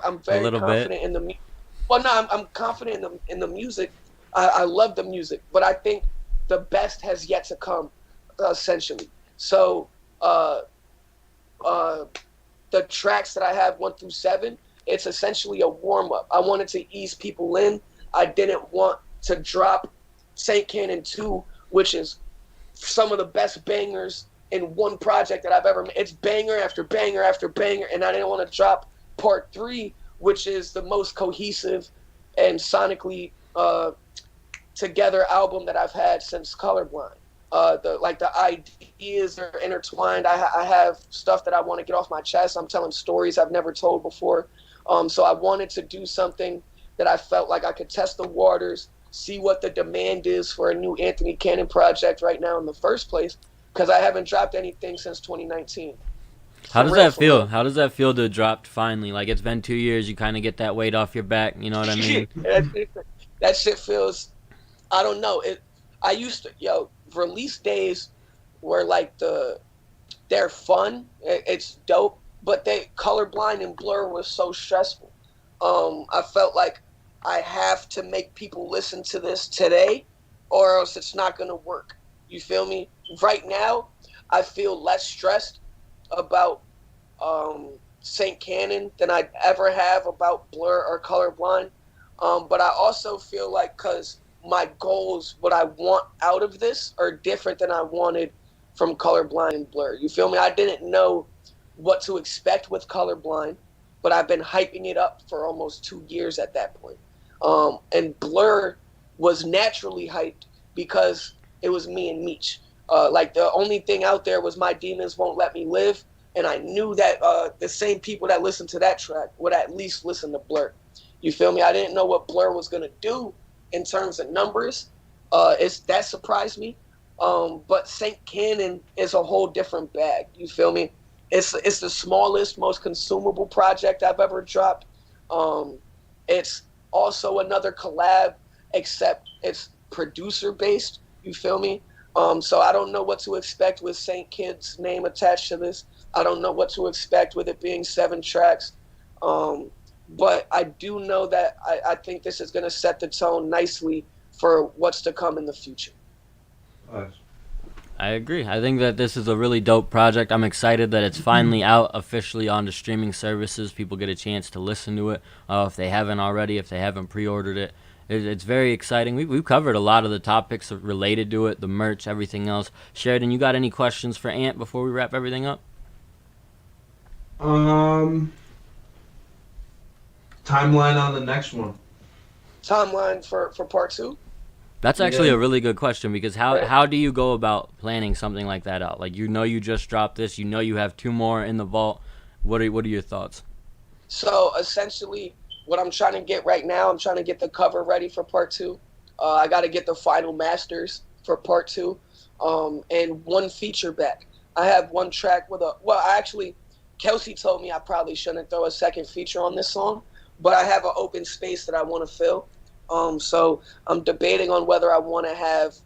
I'm very confident in the music. Well, no, I'm confident in the music. I love the music, but I think the best has yet to come, essentially. So the tracks that I have 1 through 7, it's essentially a warm-up. I wanted to ease people in. I didn't want to drop Saint Kannon 2, which is some of the best bangers in one project that I've ever made. It's banger after banger after banger, and I didn't want to drop part 3, which is the most cohesive and sonically together album that I've had since Colorblind. The ideas are intertwined. I have stuff that I want to get off my chest. I'm telling stories I've never told before. So I wanted to do something that I felt like I could test the waters, see what the demand is for a new Anthony Kannon project right now in the first place, because I haven't dropped anything since 2019. How does that feel? How does that feel to drop finally? Like, it's been 2 years, you kind of get that weight off your back, you know what I mean? That shit feels, I don't know. I used to, release days were like they're fun. It's dope. but Colorblind and Blur was so stressful. I felt like I have to make people listen to this today, or else it's not gonna work. You feel me? Right now, I feel less stressed about Saint Kannon than I'd ever have about Blur or Colorblind. But I also feel like because my goals, what I want out of this, are different than I wanted from Colorblind and Blur. You feel me? I didn't know what to expect with Colorblind, but I've been hyping it up for almost 2 years at that point. And Blur was naturally hyped because it was me and Meech. Like the only thing out there was My Demons Won't Let Me Live, and I knew that the same people that listened to that track would at least listen to Blur. You feel me? I didn't know what Blur was gonna do in terms of numbers. That surprised me. But Saint Kannon is a whole different bag. You feel me? It's the smallest, most consumable project I've ever dropped. It's also another collab, except it's producer based. You feel me? So I don't know what to expect with Saint Kid's name attached to this. I don't know what to expect with it being 7 tracks. But I do know that I think this is going to set the tone nicely for what's to come in the future. Nice. I agree. I think that this is a really dope project. I'm excited that it's finally out officially on the streaming services. People get a chance to listen to it if they haven't already, if they haven't pre-ordered it. It's very exciting. We've covered a lot of the topics related to it, the merch, everything else. Sheridan, you got any questions for Ant before we wrap everything up? Timeline on the next one. Timeline for part 2? That's actually a really good question, because how do you go about planning something like that out? Like, you just dropped this, you have 2 more in the vault. What are your thoughts? So essentially, what I'm trying to get right now, I'm trying to get the cover ready for part 2. I got to get the final masters for part 2, and 1 feature back. I have 1 track with Kelsey told me I probably shouldn't throw a second feature on this song, but I have an open space that I want to fill. So I'm debating on whether I want to have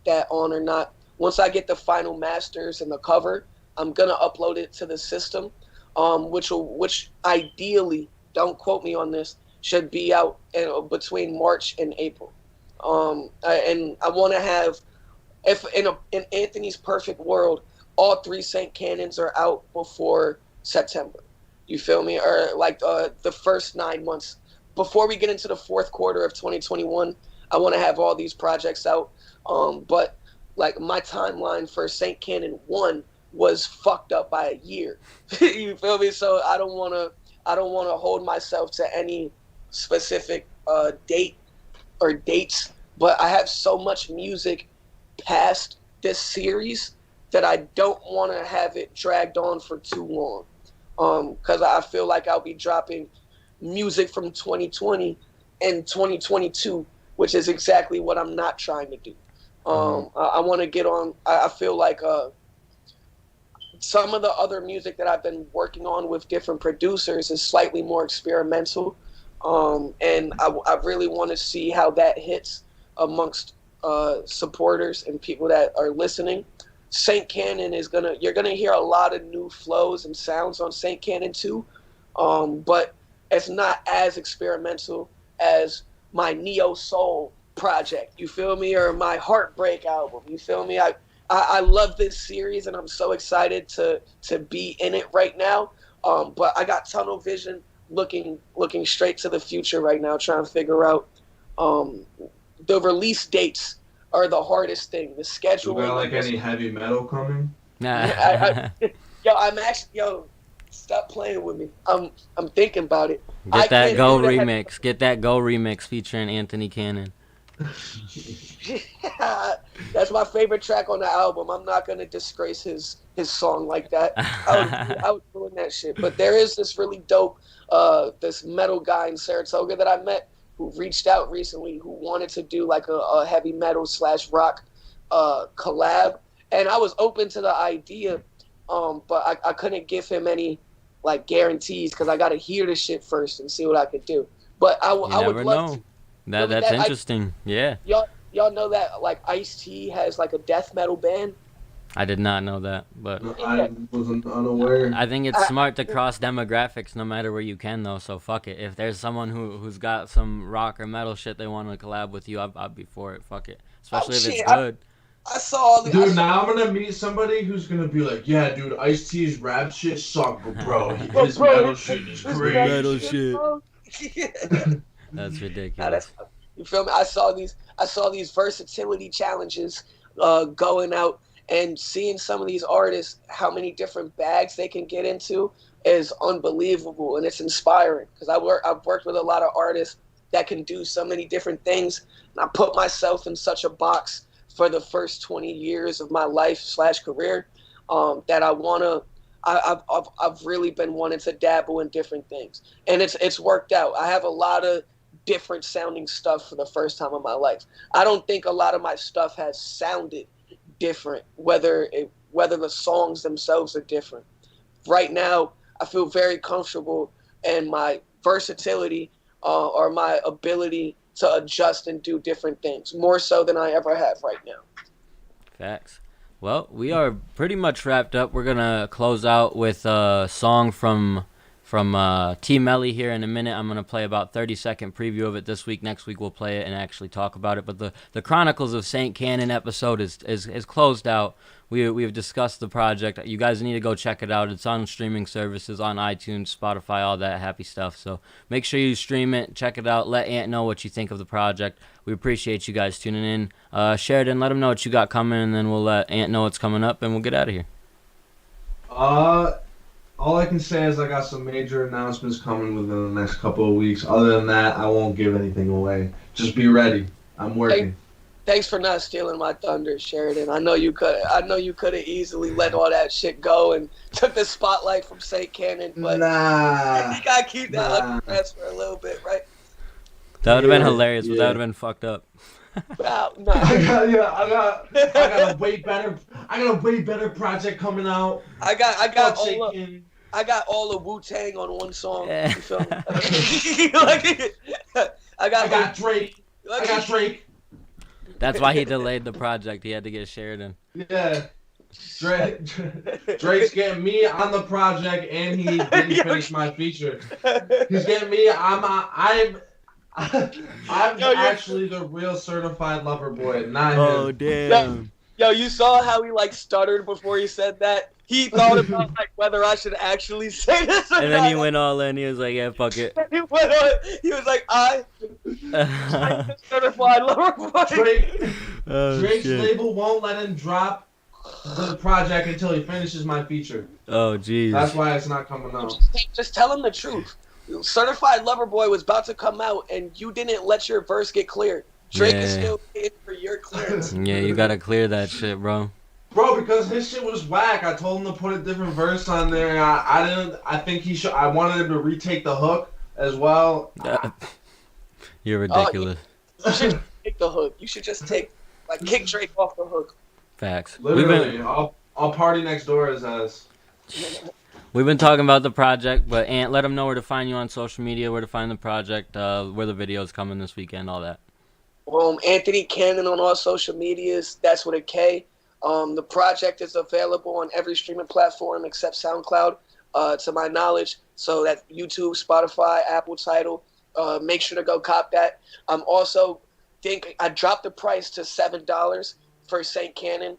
that on or not. Once I get the final masters and the cover, I'm gonna upload it to the system, which ideally, don't quote me on this, should be out between March and April. And I want to have, if in Anthony's perfect world, all 3 Saint Cannons are out before September. You feel me? Or like the first 9 months. Before we get into the 4th quarter of 2021, I want to have all these projects out. But like my timeline for Saint Kannon 1 was fucked up by a year. You feel me? So I don't want to hold myself to any specific date or dates. But I have so much music past this series that I don't want to have it dragged on for too long. Because I feel like I'll be dropping music from 2020 and 2022, which is exactly what I'm not trying to do. I want to get on. I feel like some of the other music that I've been working on with different producers is slightly more experimental, and I really want to see how that hits amongst supporters and people that are listening. Saint Kannon you're gonna hear a lot of new flows and sounds on Saint Kannon too, but it's not as experimental as my Neo Soul project, you feel me, or my Heartbreak album, you feel me. I love this series and I'm so excited to be in it right now, but I got tunnel vision, looking straight to the future right now, trying to figure out the release dates are the hardest thing. The schedule. You got like any heavy metal coming? Nah. Stop playing with me. I'm thinking about it. Get that Go remix. Get that Go remix featuring Anthony Kannon. That's my favorite track on the album. I'm not gonna disgrace his song like that. I was doing that shit. But there is this really dope this metal guy in Saratoga that I met who reached out recently, who wanted to do like a heavy metal / rock collab, and I was open to the idea, but I couldn't give him any like guarantees because I got to hear the shit first and see what I could do. But I would love to. That's interesting. Yeah. Y'all know that like Ice-T has like a death metal band. I did not know that, but No, I wasn't unaware. I think it's smart to cross demographics no matter where you can, though. So fuck it. If there's someone who's got some rock or metal shit they want to collab with you, I'd be for it. Fuck it. Especially if it's good. I saw the Dude, now I'm gonna meet somebody who's gonna be like, yeah, dude, Ice-T's rap shit suck, but bro, his metal shit is great. Metal shit. That's ridiculous. You feel me? I saw these versatility challenges going out and seeing some of these artists, how many different bags they can get into is unbelievable, and it's inspiring because I've worked with a lot of artists that can do so many different things, and I put myself in such a box for the first 20 years of my life / career that I've really been wanting to dabble in different things, and it's worked out. I have a lot of different sounding stuff for the first time in my life. I don't think a lot of my stuff has sounded different, whether the songs themselves are different. Right now, I feel very comfortable in my versatility or my ability to adjust and do different things, more so than I ever have right now. Facts. Well, we are pretty much wrapped up. We're gonna close out with a song from Tee Melly here in a minute. I'm gonna play about 30-second preview of it this week. Next week we'll play it and actually talk about it. But the Chronicles of Saint Kannon episode is closed out. We've discussed the project. You guys need to go check it out. It's on streaming services, on iTunes, Spotify, all that happy stuff. So make sure you stream it, check it out. Let Ant know what you think of the project. We appreciate you guys tuning in. Sheridan, let him know what you got coming, and then we'll let Ant know what's coming up, and we'll get out of here. All I can say is I got some major announcements coming within the next couple of weeks. Other than that, I won't give anything away. Just be ready. I'm working. Thanks for not stealing my thunder, Sheridan. I know you could have easily let all that shit go and took the spotlight from Saint Kannon, but you gotta keep that under wraps for a little bit, right? That would have been hilarious, but that would have been fucked up. Wow, no. I got a way better project coming out. I got all the Wu-Tang on one song. You feel me? I got Drake. I got Drake. That's why he delayed the project. He had to get Sheridan. Yeah. Drake's getting me on the project, and he didn't finish my feature. He's getting me. I'm actually the real certified lover boy, not him. Oh damn! Yo, you saw how he stuttered before he said that? He thought about whether I should actually say this or not. And then he went all in. He was like, "Yeah, fuck it." He was like, "I'm certified lover boy." Drake's label won't let him drop the project until he finishes my feature. Oh jeez. That's why it's not coming out. Just tell him the truth. Certified Lover Boy was about to come out, and you didn't let your verse get cleared. Drake is still waiting for your clearance. Yeah, you gotta clear that shit, bro. Bro, because his shit was whack. I told him to put a different verse on there. I didn't. I think he should. I wanted him to retake the hook as well. You're ridiculous. You should take the hook. You should just kick Drake off the hook. Facts. Literally, I'll party next door his ass. We've been talking about the project, but Ant, let them know where to find you on social media, where to find the project, where the video's coming this weekend, all that. Anthony Kannon on all social medias. That's with a K. The project is available on every streaming platform except SoundCloud, to my knowledge. So that's YouTube, Spotify, Apple Tidal. Make sure to go cop that. Also think I dropped the price to $7 for Saint Kannon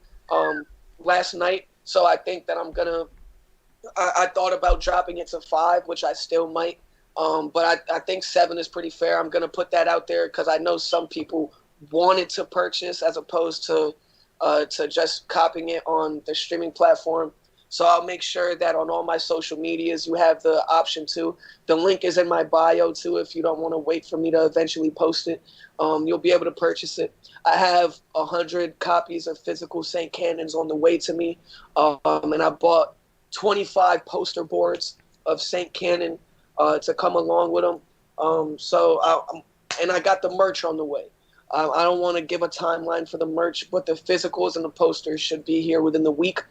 last night. So I think that I'm gonna. I thought about dropping it to $5, which I still might. But I think $7 is pretty fair. I'm gonna put that out there because I know some people wanted to purchase as opposed to just copying it on the streaming platform. So I'll make sure that on all my social medias you have the option to. The link is in my bio too if you don't want to wait for me to eventually post it. You'll be able to purchase it. I have 100 copies of physical Saint Kanons on the way to me. And I bought 25 poster boards of Saint Kannon to come along with them. And I got the merch on the way. I don't want to give a timeline for the merch, but the physicals and the posters should be here within the week.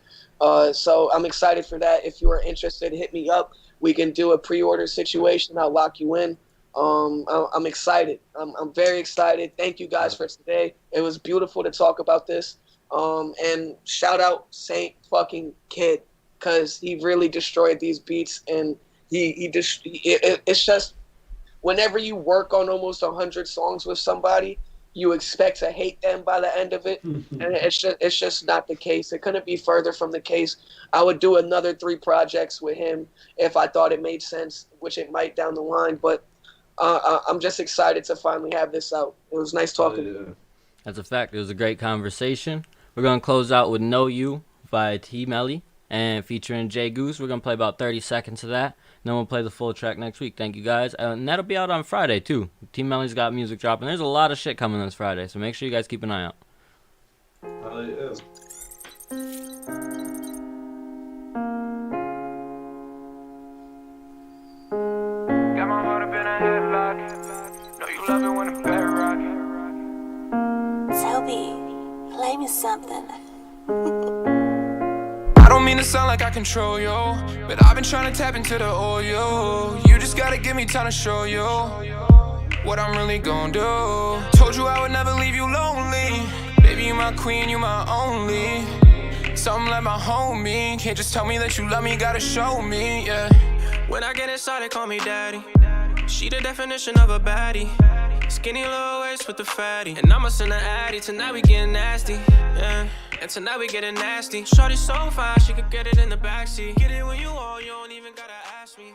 So I'm excited for that. If you are interested, hit me up. We can do a pre-order situation. I'll lock you in. I'm excited. I'm very excited. Thank you guys for today. It was beautiful to talk about this. And shout out Saint fucking Kid, because he really destroyed these beats, and it's just whenever you work on almost 100 songs with somebody, you expect to hate them by the end of it, and it's just not the case. It couldn't be further from the case. I would do another 3 projects with him if I thought it made sense, which it might down the line. But I'm just excited to finally have this out. It was nice talking to you. That's a fact. It was a great conversation. We're going to close out with Know You by Tee Melly and featuring Jay Goose. We're going to play about 30 seconds of that. Then we'll play the full track next week. Thank you, guys. And that'll be out on Friday, too. Tee Melly's got music dropping. There's a lot of shit coming this Friday, so make sure you guys keep an eye out. Hell yeah. Got my heart up in a headlock. Know you love it when the bed rock. Toby, play me something. I don't mean to sound like I control you, but I've been trying to tap into the oil. You just gotta give me time to show you what I'm really gon' do. Told you I would never leave you lonely. Baby, you my queen, you my only. Something like my homie. Can't just tell me that you love me, gotta show me, yeah. When I get inside, they call me daddy. She the definition of a baddie. Skinny little waist with the fatty. And I'm a sinner addy. Tonight we getting nasty, yeah. And tonight we getting nasty. Shorty so fine, she could get it in the backseat. Get it when you want, you don't even gotta ask me.